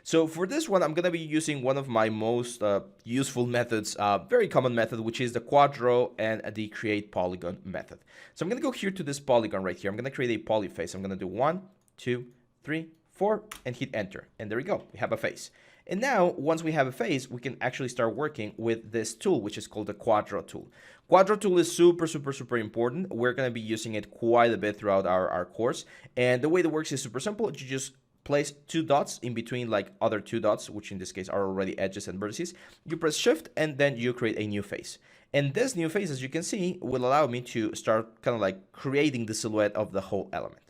So for this one, I'm going to be using one of my most useful methods, very common method, which is the Quadro and the create polygon method. So I'm going to go here to this polygon right here. I'm going to create a poly face. I'm going to do 1, 2, 3, 4, and hit enter. And there we go. We have a face. And now, once we have a face, we can actually start working with this tool, which is called the Quadro Tool. Quadro Tool is super, super, super important. We're going to be using it quite a bit throughout our course. And the way it works is super simple. You just place 2 dots in between like other 2 dots, which in this case are already edges and vertices. You press shift, and then you create a new face. And this new face, as you can see, will allow me to start kind of like creating the silhouette of the whole element.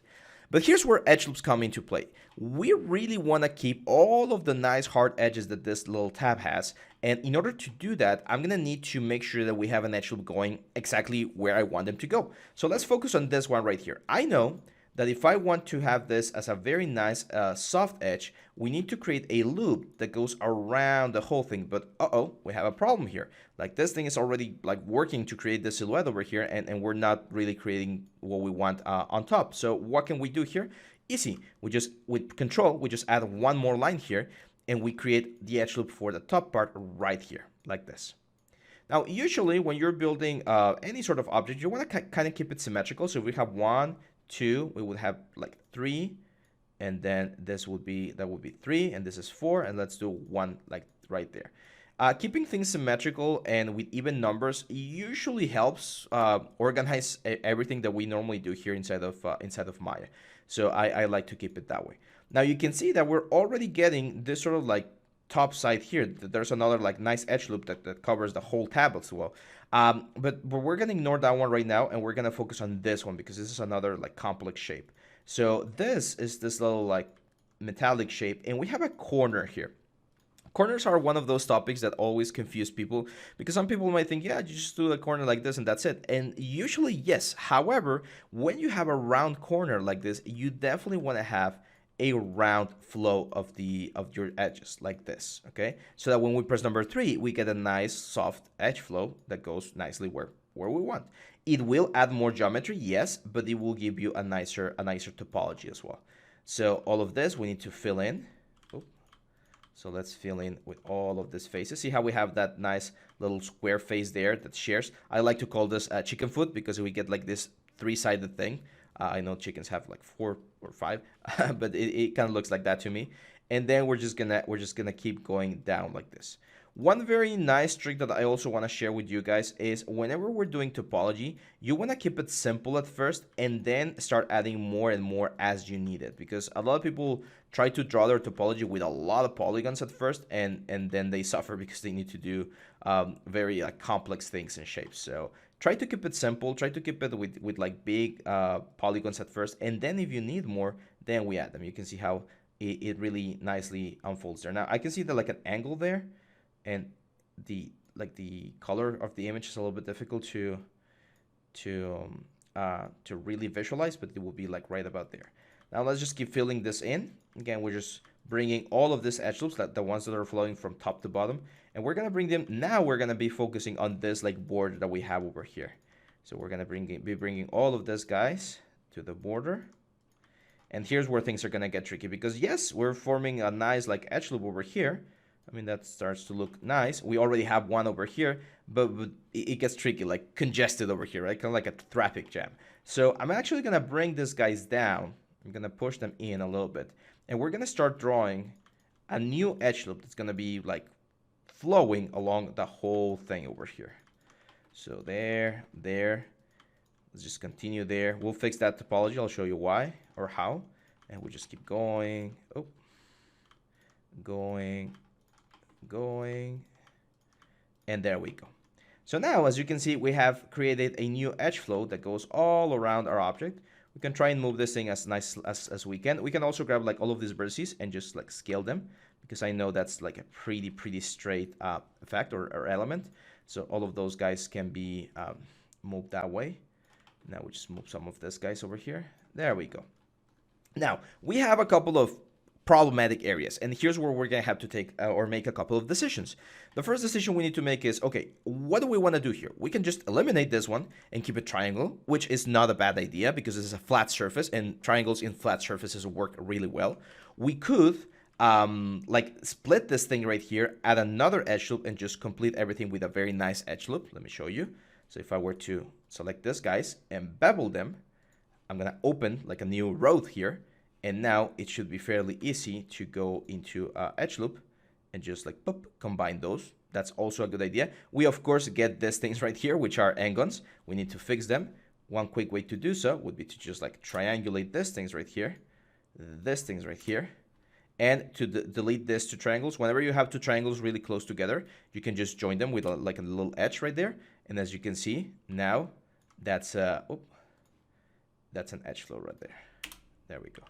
But here's where edge loops come into play. We really want to keep all of the nice hard edges that this little tab has. And in order to do that, I'm going to need to make sure that we have an edge loop going exactly where I want them to go. So let's focus on this one right here. I know that if I want to have this as a very nice soft edge, we need to create a loop that goes around the whole thing. But we have a problem here. Like this thing is already like working to create the silhouette over here, and we're not really creating what we want on top. So what can we do here? Easy. We just, with control, we just add one more line here, and we create the edge loop for the top part right here, like this. Now, usually when you're building any sort of object, you want to kind of keep it symmetrical. So if we have 1, 2, we would have like 3, and then that would be 3, and this is 4, and let's do 1 like right there. Keeping things symmetrical and with even numbers usually helps organize everything that we normally do here inside of Maya. So I like to keep it that way. Now you can see that we're already getting this sort of like top side here. There's another like nice edge loop that covers the whole tab as well. But we're going to ignore that one right now, and we're going to focus on this one because this is another like complex shape. So this is this little like metallic shape, and we have a corner here. Corners are one of those topics that always confuse people because some people might think, yeah, you just do a corner like this and that's it. And usually, yes. However, when you have a round corner like this, you definitely want to have a round flow of your edges like this, okay? So that when we press number 3, we get a nice soft edge flow that goes nicely where we want. It will add more geometry, yes, but it will give you a nicer topology as well. So all of this we need to fill in. So let's fill in with all of these faces. See how we have that nice little square face there that shares. I like to call this chicken foot because we get like this three-sided thing. I know chickens have like 4 or 5, but it kind of looks like that to me. And then we're just gonna keep going down like this. One very nice trick that I also want to share with you guys is whenever we're doing topology, you want to keep it simple at first and then start adding more and more as you need it. Because a lot of people try to draw their topology with a lot of polygons at first, and then they suffer because they need to do very complex things and shapes. So try to keep it simple. Try to keep it with like big polygons at first, and then if you need more, then we add them. You can see how it really nicely unfolds there. Now I can see that like an angle there. And the color of the image is a little bit difficult to really visualize, but it will be like right about there. Now let's just keep filling this in. Again, we're just bringing all of these edge loops, the ones that are flowing from top to bottom, and we're gonna bring them. Now we're gonna be focusing on this like border that we have over here. So we're gonna be bringing all of this guys to the border. And here's where things are gonna get tricky, because yes, we're forming a nice like edge loop over here. I mean, that starts to look nice. We already have one over here, but it gets tricky, like congested over here, right? Kind of like a traffic jam. So I'm actually going to bring these guys down. I'm going to push them in a little bit. And we're going to start drawing a new edge loop that's going to be like flowing along the whole thing over here. So there. Let's just continue there. We'll fix that topology. I'll show you why or how. And we'll just keep going. Oh, going, and there we go. So now, as you can see, we have created a new edge flow that goes all around our object. We can try and move this thing as nice as we can. We can also grab like all of these vertices and just like scale them, because I know that's like a pretty straight effect or element. So all of those guys can be moved that way. Now we just move some of these guys over here. There we go. Now we have a couple of problematic areas, and here's where we're gonna have to take or make a couple of decisions. The first decision we need to make is, okay, what do we want to do here? We can just eliminate this one and keep it triangle, which is not a bad idea because this is a flat surface and triangles in flat surfaces work really well. We could like split this thing right here, add another edge loop, and just complete everything with a very nice edge loop. Let me show you. So if I were to select this guys and bevel them, I'm gonna open like a new road here. And now it should be fairly easy to go into edge loop and just like boop, combine those. That's also a good idea. We of course get these things right here, which are n-gons. We need to fix them. One quick way to do so would be to just like triangulate these things right here, and to delete this to triangles. Whenever you have two triangles really close together, you can just join them with like a little edge right there. And as you can see, now that's an edge flow right there. There we go.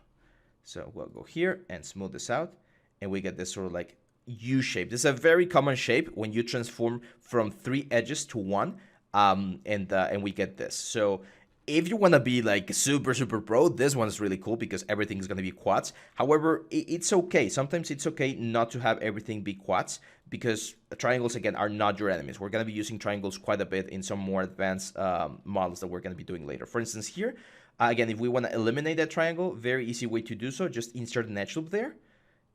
So we'll go here and smooth this out, and we get this sort of like U shape. This is a very common shape when you transform from 3 edges to 1, and we get this. So if you want to be like super pro, this one's really cool because everything is going to be quads. However, it's okay. Sometimes it's okay not to have everything be quads, because triangles, again, are not your enemies. We're going to be using triangles quite a bit in some more advanced models that we're going to be doing later. For instance, here, again, if we want to eliminate that triangle, very easy way to do so, just insert an edge loop there.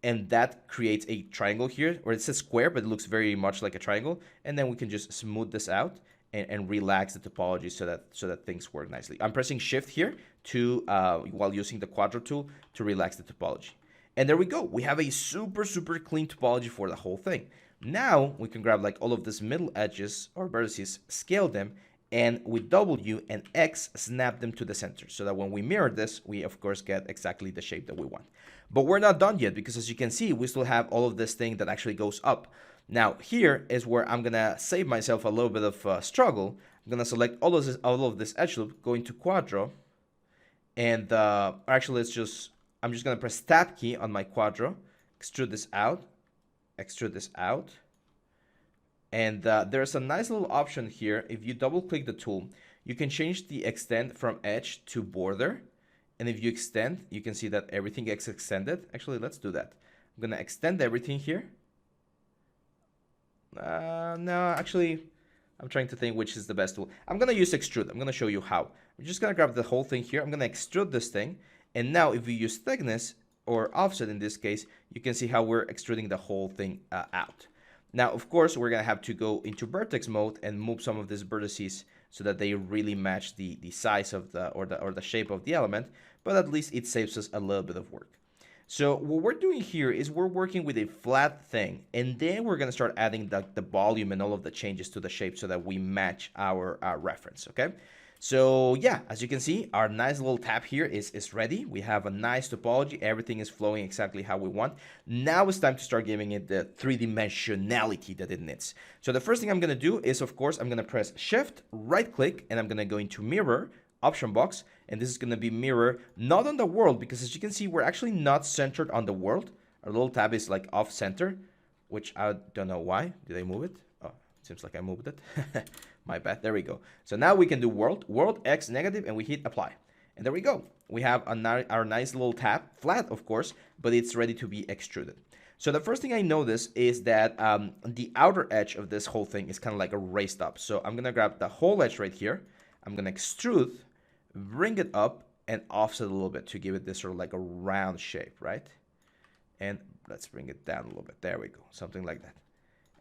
And that creates a triangle here, or it's a square, but it looks very much like a triangle. And then we can just smooth this out and relax the topology so that things work nicely. I'm pressing Shift here to while using the Quadro tool to relax the topology. And there we go. We have a super clean topology for the whole thing. Now we can grab like all of these middle edges or vertices, scale them, and with W and X, snap them to the center so that when we mirror this, we of course get exactly the shape that we want. But we're not done yet, because as you can see, we still have all of this thing that actually goes up. Now here is where I'm gonna save myself a little bit of struggle. I'm gonna select all of this edge loop, go into Quadro, and actually I'm just gonna press Tab key on my Quadro, extrude this out, and there's a nice little option here. If you double click the tool, you can change the extent from edge to border. And if you extend, you can see that everything gets extended. Actually, let's do that. I'm gonna extend everything here. No, actually, I'm trying to think which is the best tool. I'm gonna use extrude. I'm gonna show you how. I'm just gonna grab the whole thing here. I'm gonna extrude this thing. And now if we use thickness, or offset in this case, you can see how we're extruding the whole thing out. Now, of course, we're gonna have to go into vertex mode and move some of these vertices so that they really match the size of or the shape of the element, but at least it saves us a little bit of work. So what we're doing here is we're working with a flat thing, and then we're gonna start adding the volume and all of the changes to the shape so that we match our reference, okay? So yeah, as you can see, our nice little tab here is ready. We have a nice topology. Everything is flowing exactly how we want. Now it's time to start giving it the three-dimensionality that it needs. So the first thing I'm gonna do is, of course, I'm gonna press Shift, right click, and I'm gonna go into Mirror, option box, and this is gonna be mirror, not on the world, because as you can see, we're actually not centered on the world. Our little tab is like off center, which I don't know why. Did I move it? Oh, seems like I moved it. My bad. There we go. So now we can do world X negative, and we hit apply. And there we go. We have our nice little tab, flat of course, but it's ready to be extruded. So the first thing I notice is that the outer edge of this whole thing is kind of like a raised up. So I'm going to grab the whole edge right here. I'm going to extrude, bring it up, and offset a little bit to give it this sort of like a round shape, right? And let's bring it down a little bit. There we go. Something like that.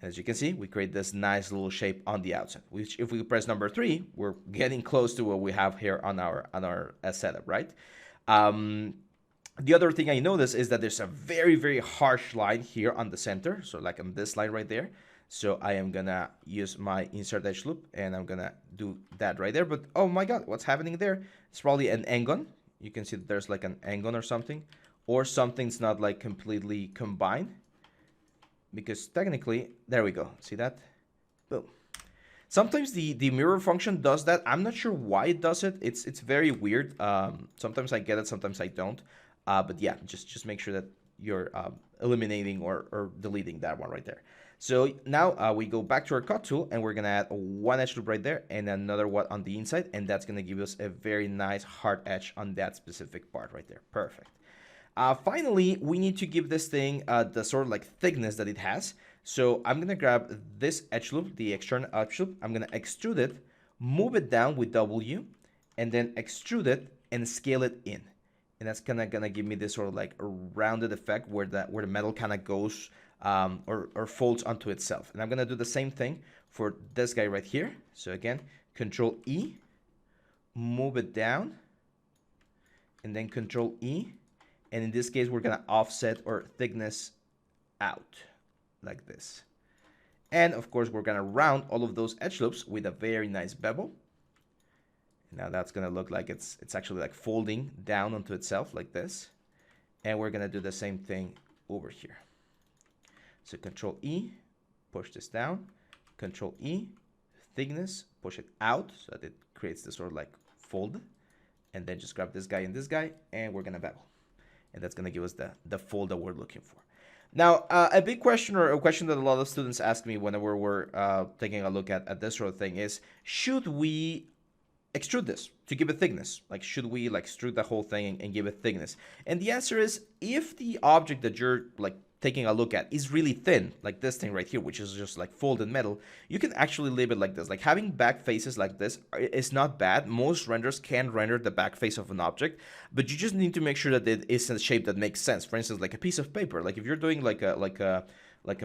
As you can see, we create this nice little shape on the outside, which if we press number 3, we're getting close to what we have here on our setup, right? The other thing I notice is that there's a very, very harsh line here on the center. So like on this line right there. So I am gonna use my insert edge loop, and I'm gonna do that right there. But oh my God, what's happening there? It's probably an angon. You can see that there's like an angon or something's not like completely combined. Because technically, there we go. See that? Boom. Sometimes the mirror function does that. I'm not sure why it does it. It's very weird. Sometimes I get it, sometimes I don't. But yeah, just make sure that you're eliminating or deleting that one right there. So now we go back to our cut tool, and we're gonna add one edge loop right there and another one on the inside, and that's gonna give us a very nice hard edge on that specific part right there. Perfect. Finally, we need to give this thing the sort of like thickness that it has. So I'm going to grab this edge loop, the external edge loop. I'm going to extrude it, move it down with W, and then extrude it and scale it in. And that's gonna give me this sort of like a rounded effect where the metal kind of goes or folds onto itself. And I'm going to do the same thing for this guy right here. So again, Control E, move it down, and then Control E. And in this case, we're going to offset our thickness out like this. And of course, we're going to round all of those edge loops with a very nice bevel. Now that's going to look like it's actually like folding down onto itself like this. And we're going to do the same thing over here. So Control E, push this down. Control E, thickness, push it out so that it creates this sort of like fold. And then just grab this guy and this guy, and we're going to bevel. And that's going to give us the fold that we're looking for. Now, a big question, or a question that a lot of students ask me whenever we're taking a look at this sort of thing is, should we extrude this to give it thickness? Like, should we like extrude the whole thing and give it thickness? And the answer is, if the object that you're like taking a look at is really thin, like this thing right here, which is just like folded metal, you can actually leave it like this. Like having back faces like this is not bad. Most renders can render the back face of an object, but you just need to make sure that it is in a shape that makes sense. For instance, like a piece of paper. Like if you're doing like a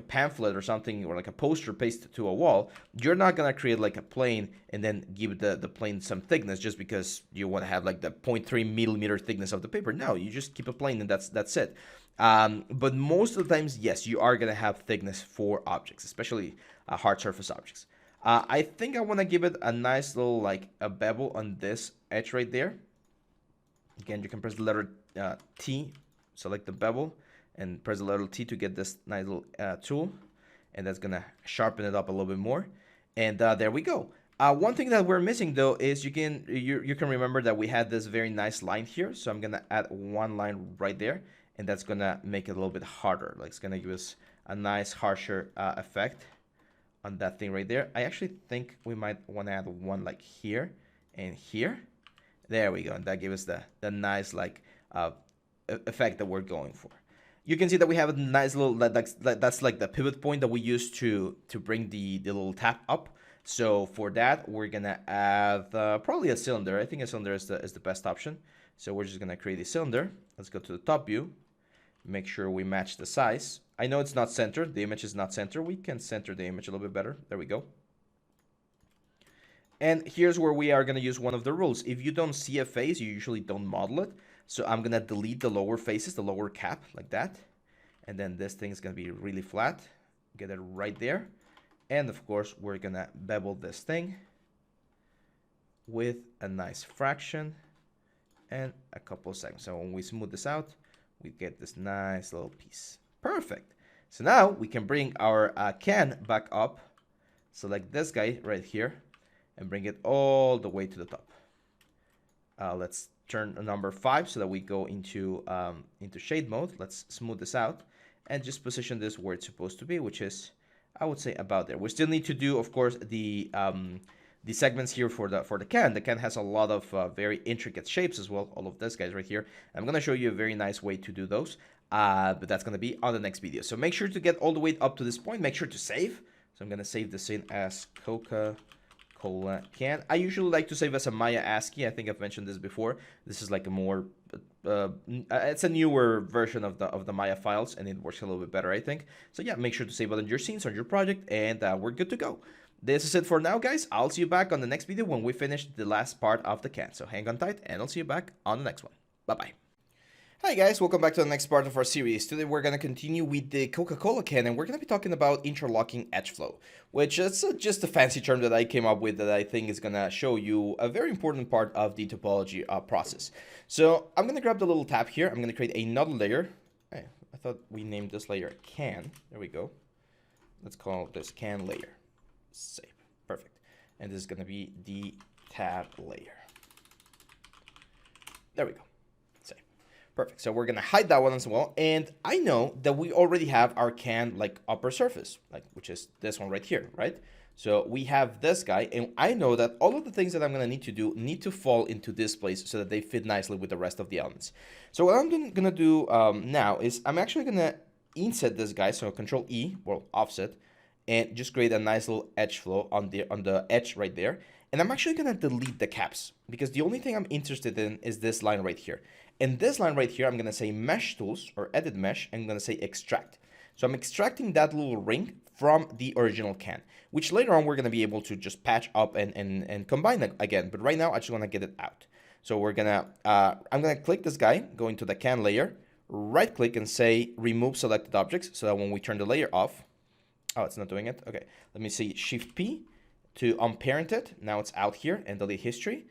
pamphlet or something, or like a poster pasted to a wall, you're not gonna create like a plane and then give the plane some thickness just because you want to have like the 0.3 millimeter thickness of the paper. No, you just keep a plane and that's it. But most of the times, yes, you are gonna have thickness for objects, especially hard surface objects. I think I want to give it a nice little like a bevel on this edge right there. Again, you can press the letter T, select the bevel, and press the letter T to get this nice little tool, and that's gonna sharpen it up a little bit more. And there we go. One thing that we're missing though is you can remember that we had this very nice line here. So I'm gonna add one line right there, and that's gonna make it a little bit harder. Like it's gonna give us a nice harsher effect on that thing right there. I actually think we might want to add one like here and here. There we go, and that gives us the nice like effect that we're going for. You can see that we have a nice little, that's like the pivot point that we use to bring the little tab up. So for that, we're gonna add probably a cylinder. I think a cylinder is the best option. So we're just gonna create a cylinder. Let's go to the top view. Make sure we match the size. I know it's not centered. The image is not centered. We can center the image a little bit better. There we go. And here's where we are going to use one of the rules. If you don't see a face, you usually don't model it. So I'm going to delete the lower faces, the lower cap, like that. And then this thing is going to be really flat. Get it right there. And of course, we're going to bevel this thing with a nice fraction and a couple of seconds. So when we smooth this out, we get this nice little piece. Perfect. So now we can bring our can back up. Select this guy right here and bring it all the way to the top. Let's turn number 5 so that we go into shade mode. Let's smooth this out and just position this where it's supposed to be, which is, I would say, about there. We still need to do, of course, the segments here for the can. The can has a lot of very intricate shapes as well. All of this guys right here. I'm going to show you a very nice way to do those, but that's going to be on the next video. So make sure to get all the way up to this point. Make sure to save. So I'm going to save this in as Coca-Cola Can. I usually like to save as a Maya ASCII. I think I've mentioned this before. This is like a more it's a newer version of the Maya files, and it works a little bit better, I think. So yeah, make sure to save it on your scenes, on your project, and we're good to go. This is it for now, guys. I'll see you back on the next video when we finish the last part of the can. So hang on tight, and I'll see you back on the next one. Bye-bye. Hi guys, welcome back to the next part of our series. Today we're going to continue with the Coca-Cola can, and we're going to be talking about interlocking Edgeflow, which is just a fancy term that I came up with that I think is going to show you a very important part of the topology process. So I'm going to grab the little tab here. I'm going to create another layer. Hey, I thought we named this layer can. There we go. Let's call this can layer. Save. Perfect. And this is going to be the tab layer. There we go. Save. Perfect. So we're going to hide that one as well. And I know that we already have our can like upper surface, like which is this one right here, right? So we have this guy, and I know that all of the things that I'm going to need to do need to fall into this place so that they fit nicely with the rest of the elements. So what I'm going to do now is I'm actually going to inset this guy. So Control E, well, offset, and just create a nice little edge flow on the edge right there. And I'm actually going to delete the caps because the only thing I'm interested in is this line right here. And this line right here, I'm going to say Mesh Tools or Edit Mesh, and I'm going to say Extract. So I'm extracting that little ring from the original can, which later on we're going to be able to just patch up and combine it again. But right now, I just want to get it out. So we're going to, I'm going to click this guy, go into the can layer, right click and say Remove Selected Objects so that when we turn the layer off, oh, it's not doing it. Okay, let me see Shift P to unparent it. Now it's out here and delete history.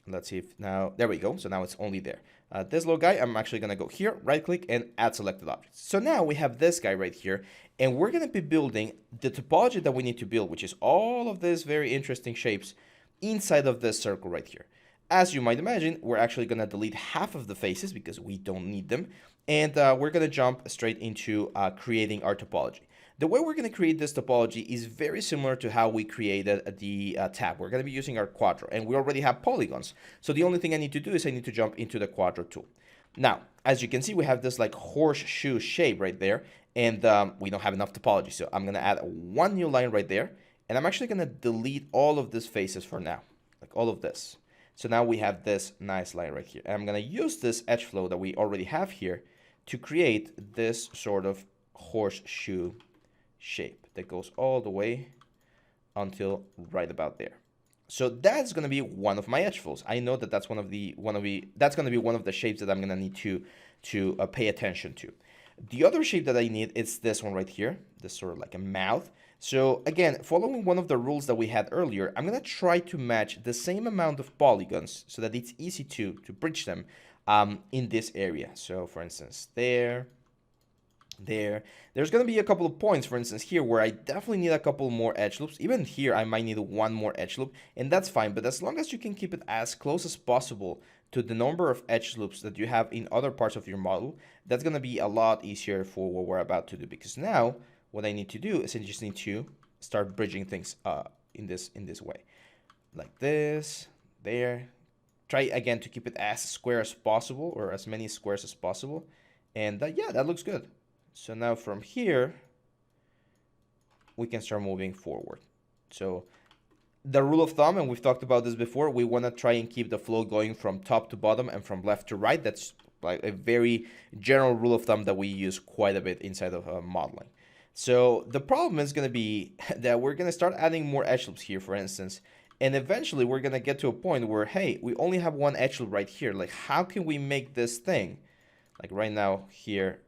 Let's see if now, there we go. So now it's only there. This little guy, I'm actually going to go here, right click and add selected objects. So now we have this guy right here, and we're going to be building the topology that we need to build, which is all of these very interesting shapes inside of this circle right here. As you might imagine, we're actually going to delete half of the faces because we don't need them. And we're going to jump straight into creating our topology. The way we're going to create this topology is very similar to how we created the tab. We're going to be using our Quadro, and we already have polygons. So the only thing I need to do is I need to jump into the Quadro tool. Now, as you can see, we have this like horseshoe shape right there, and we don't have enough topology. So I'm going to add one new line right there, and I'm actually going to delete all of these faces for now, like all of this. So now we have this nice line right here. And I'm going to use this edge flow that we already have here to create this sort of horseshoe shape that goes all the way until right about there. So that's going to be one of my edge flows. I know that that's that's going to be one of the shapes that I'm going to need to pay attention to. The other shape that I need is this one right here, this sort of like a mouth. So again, following one of the rules that we had earlier, I'm going to try to match the same amount of polygons so that it's easy to bridge them in this area. So for instance, there's going to be a couple of points, for instance, here where I definitely need a couple more edge loops. Even here, I might need one more edge loop, and that's fine. But as long as you can keep it as close as possible to the number of edge loops that you have in other parts of your model, that's going to be a lot easier for what we're about to do. Because now, what I need to do is I just need to start bridging things in this way. Like this, there. Try again to keep it as square as possible, or as many squares as possible. And yeah, that looks good. So now from here, we can start moving forward. So the rule of thumb, and we've talked about this before, we want to try and keep the flow going from top to bottom and from left to right. That's like a very general rule of thumb that we use quite a bit inside of modeling. So the problem is going to be that we're going to start adding more edge loops here, for instance, and eventually we're going to get to a point where, hey, we only have one edge loop right here. Like, how can we make this thing, like right now here,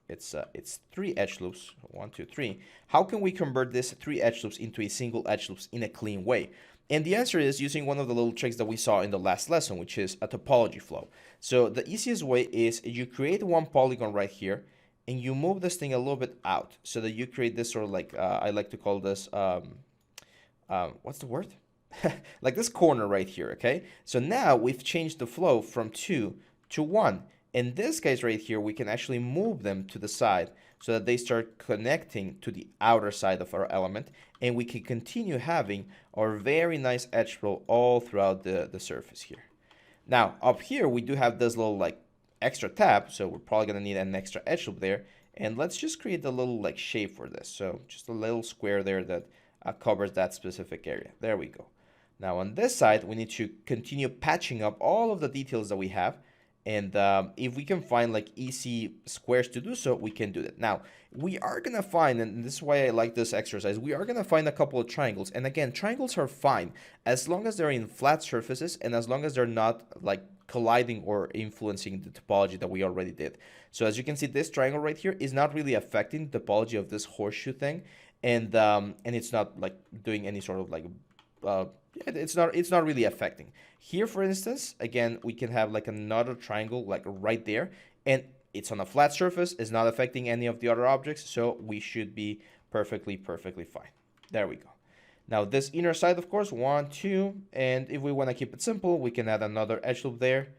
it's 3 edge loops, 1, 2, 3. How can we convert this 3 edge loops into a single edge loops in a clean way? And the answer is using one of the little tricks that we saw in the last lesson, which is a topology flow. So the easiest way is you create one polygon right here, and you move this thing a little bit out so that you create this sort of like, I like to call this, what's the word? Like this corner right here, okay? So now we've changed the flow from 2 to 1. In this case right here, we can actually move them to the side so that they start connecting to the outer side of our element, and we can continue having our very nice edge flow all throughout the surface here. Now, up here, we do have this little like extra tab, so we're probably gonna need an extra edge loop there, and let's just create a little like shape for this. So just a little square there that covers that specific area. There we go. Now on this side, we need to continue patching up all of the details that we have. And if we can find like easy squares to do so, we can do that. Now, we are going to find, and this is why I like this exercise, we are going to find a couple of triangles. And again, triangles are fine as long as they're in flat surfaces and as long as they're not like colliding or influencing the topology that we already did. So as you can see, this triangle right here is not really affecting the topology of this horseshoe thing. And it's not like doing any sort of like it's not really affecting. Here, for instance, again, we can have like another triangle like right there, and it's on a flat surface, it's not affecting any of the other objects, so we should be perfectly fine. There we go. Now this inner side, of course, 1, 2, and if we want to keep it simple, we can add another edge loop there,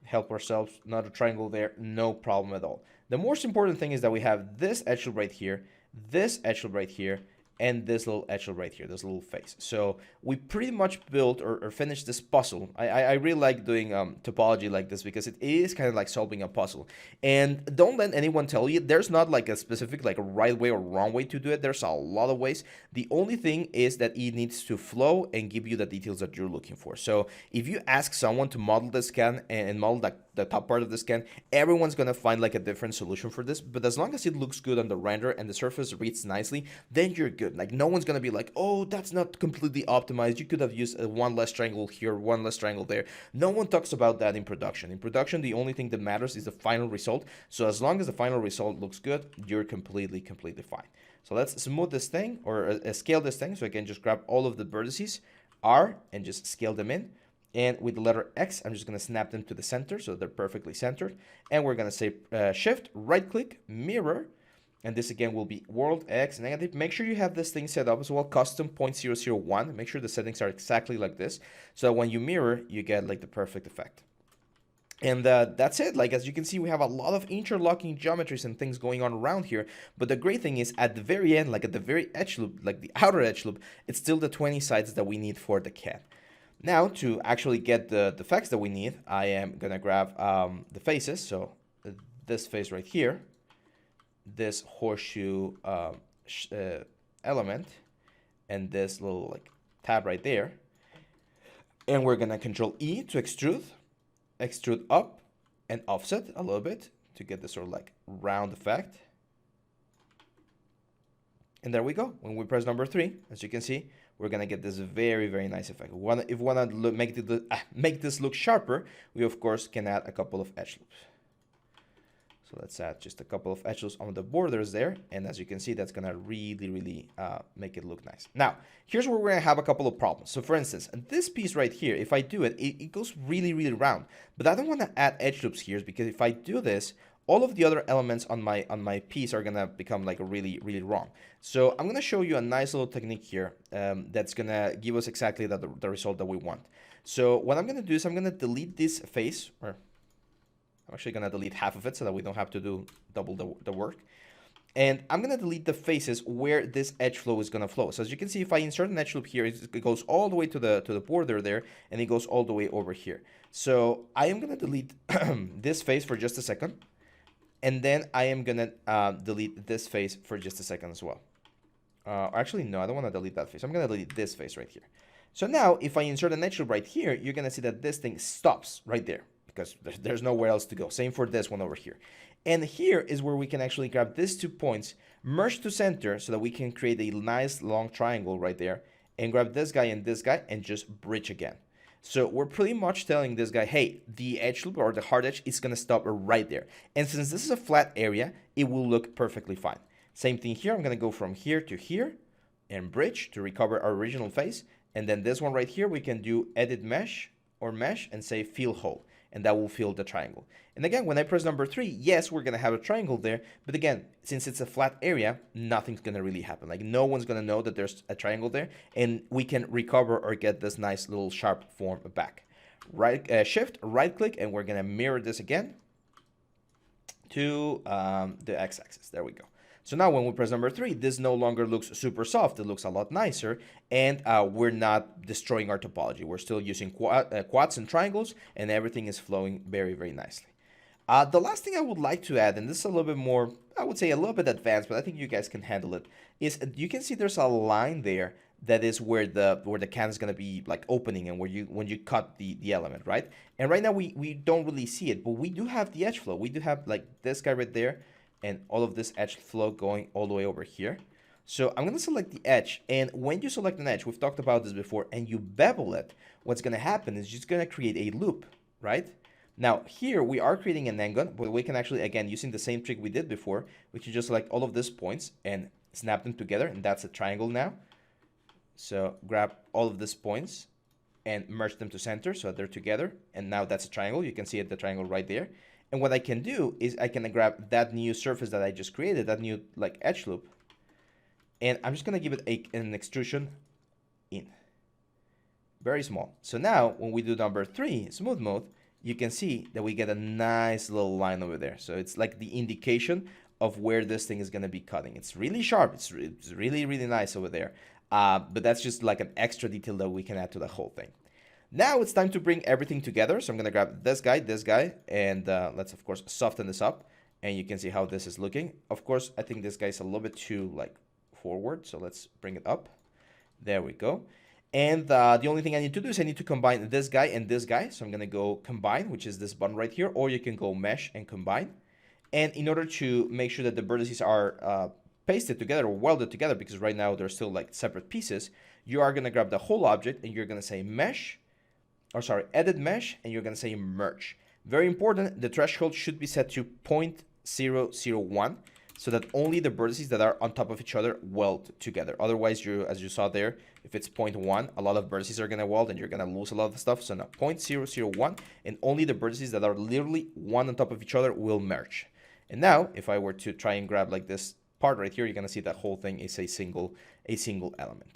help ourselves, another triangle there, no problem at all. The most important thing is that we have this edge loop right here, this edge loop right here, and this little edge right here, this little face. So we pretty much built or finished this puzzle. I really like doing topology like this because it is kind of like solving a puzzle. And don't let anyone tell you there's not like a specific like right way or wrong way to do it. There's a lot of ways. The only thing is that it needs to flow and give you the details that you're looking for. So if you ask someone to model this can and model the top part of this can, everyone's gonna find like a different solution for this. But as long as it looks good on the render and the surface reads nicely, then you're good. Like no one's gonna be like, oh, that's not completely optimized. You could have used one less triangle here, one less triangle there. No one talks about that in production. In production, the only thing that matters is the final result. So as long as the final result looks good, you're completely fine. So let's smooth this thing or scale this thing. So I can just grab all of the vertices, R, and just scale them in. And with the letter X, I'm just going to snap them to the center so they're perfectly centered. And we're going to say Shift, right click, mirror. And this again will be world X negative. Make sure you have this thing set up as well, custom 0.001. Make sure the settings are exactly like this. So when you mirror, you get like the perfect effect. And that's it. Like, as you can see, we have a lot of interlocking geometries and things going on around here. But the great thing is at the very end, like at the very edge loop, like the outer edge loop, it's still the 20 sides that we need for the can. Now, to actually get the effects that we need, I am going to grab the faces. So this face right here, this horseshoe element, and this little like tab right there. And we're going to Control E to extrude up and offset a little bit to get this sort of like round effect. And there we go. When we press number 3, as you can see, we're gonna get this very nice effect. If we wanna make this look sharper, we of course can add a couple of edge loops. So let's add just a couple of edge loops on the borders there, and as you can see, that's gonna really make it look nice. Now, here's where we're gonna have a couple of problems. So for instance, this piece right here, if I do it, it goes really round. But I don't wanna add edge loops here because if I do this, all of the other elements on my piece are gonna become like really wrong. So I'm gonna show you a nice little technique here that's gonna give us exactly the result that we want. So what I'm gonna do is I'm gonna delete this face, or I'm actually gonna delete half of it so that we don't have to do double the work. And I'm gonna delete the faces where this edge flow is gonna flow. So as you can see, if I insert an edge loop here, it goes all the way to the border there, and it goes all the way over here. So I am gonna delete this face for just a second. And then I am going to delete this face for just a second as well. Actually, no, I don't want to delete that face. I'm going to delete this face right here. So now, if I insert an edge loop right here, you're going to see that this thing stops right there. because there's nowhere else to go. Same for this one over here. And here is where we can actually grab these 2 points, merge to center so that we can create a nice long triangle right there, and grab this guy and just bridge again. So we're pretty much telling this guy, hey, the edge loop or the hard edge is going to stop right there. And since this is a flat area, it will look perfectly fine. Same thing here. I'm going to go from here to here and bridge to recover our original face. And then this one right here, we can do edit mesh or mesh and say fill hole. And that will fill the triangle. And again, when I press number 3, yes, we're going to have a triangle there. But again, since it's a flat area, nothing's going to really happen. Like no one's going to know that there's a triangle there. And we can recover or get this nice little sharp form back. Shift, right click, and we're going to mirror this again to the x-axis. There we go. So now when we press number 3, this no longer looks super soft. It looks a lot nicer, and we're not destroying our topology. We're still using quads and triangles, and everything is flowing very, very nicely. The last thing I would like to add, and this is a little bit more, I would say a little bit advanced, but I think you guys can handle it, is you can see there's a line there that is where the can is going to be like opening and when you cut the element, right? And right now we don't really see it, but we do have the edge flow. We do have like this guy right there, and all of this edge flow going all the way over here. So I'm going to select the edge, and when you select an edge, we've talked about this before, and you bevel it, what's going to happen is just going to create a loop, right? Now here we are creating an angle, but we can actually, again, using the same trick we did before, we can just select all of these points and snap them together, and that's a triangle now. So grab all of these points and merge them to center so that they're together, and now that's a triangle. You can see it, the triangle right there. And what I can do is I can grab that new surface that I just created, that new like edge loop, and I'm just going to give it an extrusion in. Very small. So now when we do number 3, smooth mode, you can see that we get a nice little line over there. So it's like the indication of where this thing is going to be cutting. It's really sharp. It's really, really nice over there. But that's just like an extra detail that we can add to the whole thing. Now it's time to bring everything together. So I'm going to grab this guy, and let's, of course, soften this up. And you can see how this is looking. Of course, I think this guy's a little bit too, like, forward. So let's bring it up. There we go. And the only thing I need to do is I need to combine this guy and this guy. So I'm going to go combine, which is this button right here. Or you can go mesh and combine. And in order to make sure that the vertices are pasted together or welded together, because right now they're still like separate pieces, you are going to grab the whole object and you're going to say mesh. Or sorry, edit mesh, and you're going to say merge. Very important, the threshold should be set to 0.001 so that only the vertices that are on top of each other weld together. Otherwise, as you saw there, if it's 0.1, a lot of vertices are going to weld and you're going to lose a lot of stuff. So now 0.001, and only the vertices that are literally one on top of each other will merge. And now, if I were to try and grab like this part right here, you're going to see that whole thing is a single element.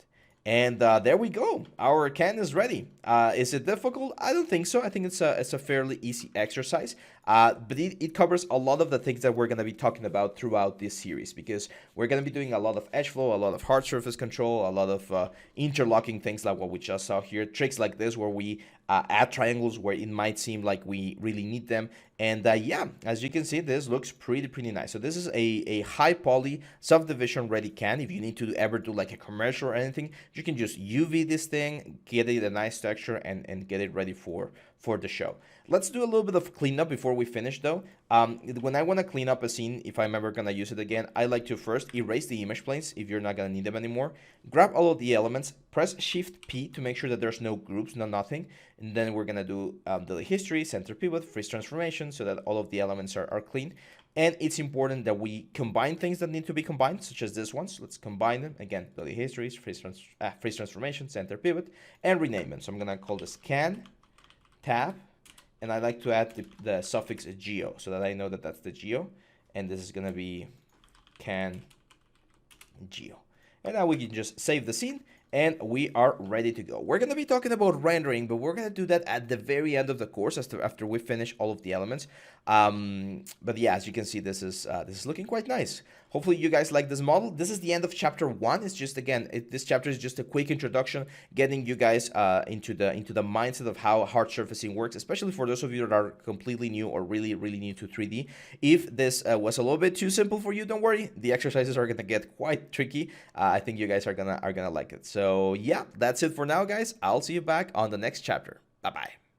And there we go. Our can is ready. Is it difficult? I don't think so. I think it's a fairly easy exercise. But it covers a lot of the things that we're going to be talking about throughout this series, because we're going to be doing a lot of edge flow, a lot of hard surface control, a lot of interlocking things like what we just saw here, tricks like this where we add triangles where it might seem like we really need them. And yeah, as you can see, this looks pretty nice. So this is a high poly subdivision ready can. If you need to ever do like a commercial or anything, you can just UV this thing, get it a nice texture, and get it ready for the show. Let's do a little bit of cleanup before we finish though. When I want to clean up a scene, if I'm ever going to use it again, I like to first erase the image planes if you're not going to need them anymore. Grab all of the elements, press Shift P to make sure that there's no groups, nothing. And then we're going to do delete history, center pivot, freeze transformation so that all of the elements are clean. And it's important that we combine things that need to be combined, such as this one. So let's combine them. Again, delete histories, freeze transformation, center pivot, and rename them. So I'm going to call this can tab. And I like to add the suffix geo so that I know that that's the geo. And this is going to be can geo. And now we can just save the scene and we are ready to go. We're going to be talking about rendering, but we're going to do that at the very end of the course after we finish all of the elements. But yeah, as you can see, this is looking quite nice. Hopefully you guys like this model. This is the end of chapter 1. It's just, again, this chapter is just a quick introduction, getting you guys into the mindset of how hard surfacing works, especially for those of you that are completely new or really new to 3D. If this was a little bit too simple for you, don't worry. The exercises are gonna get quite tricky. I think you guys are gonna like it. So yeah, that's it for now, guys. I'll see you back on the next chapter. Bye bye.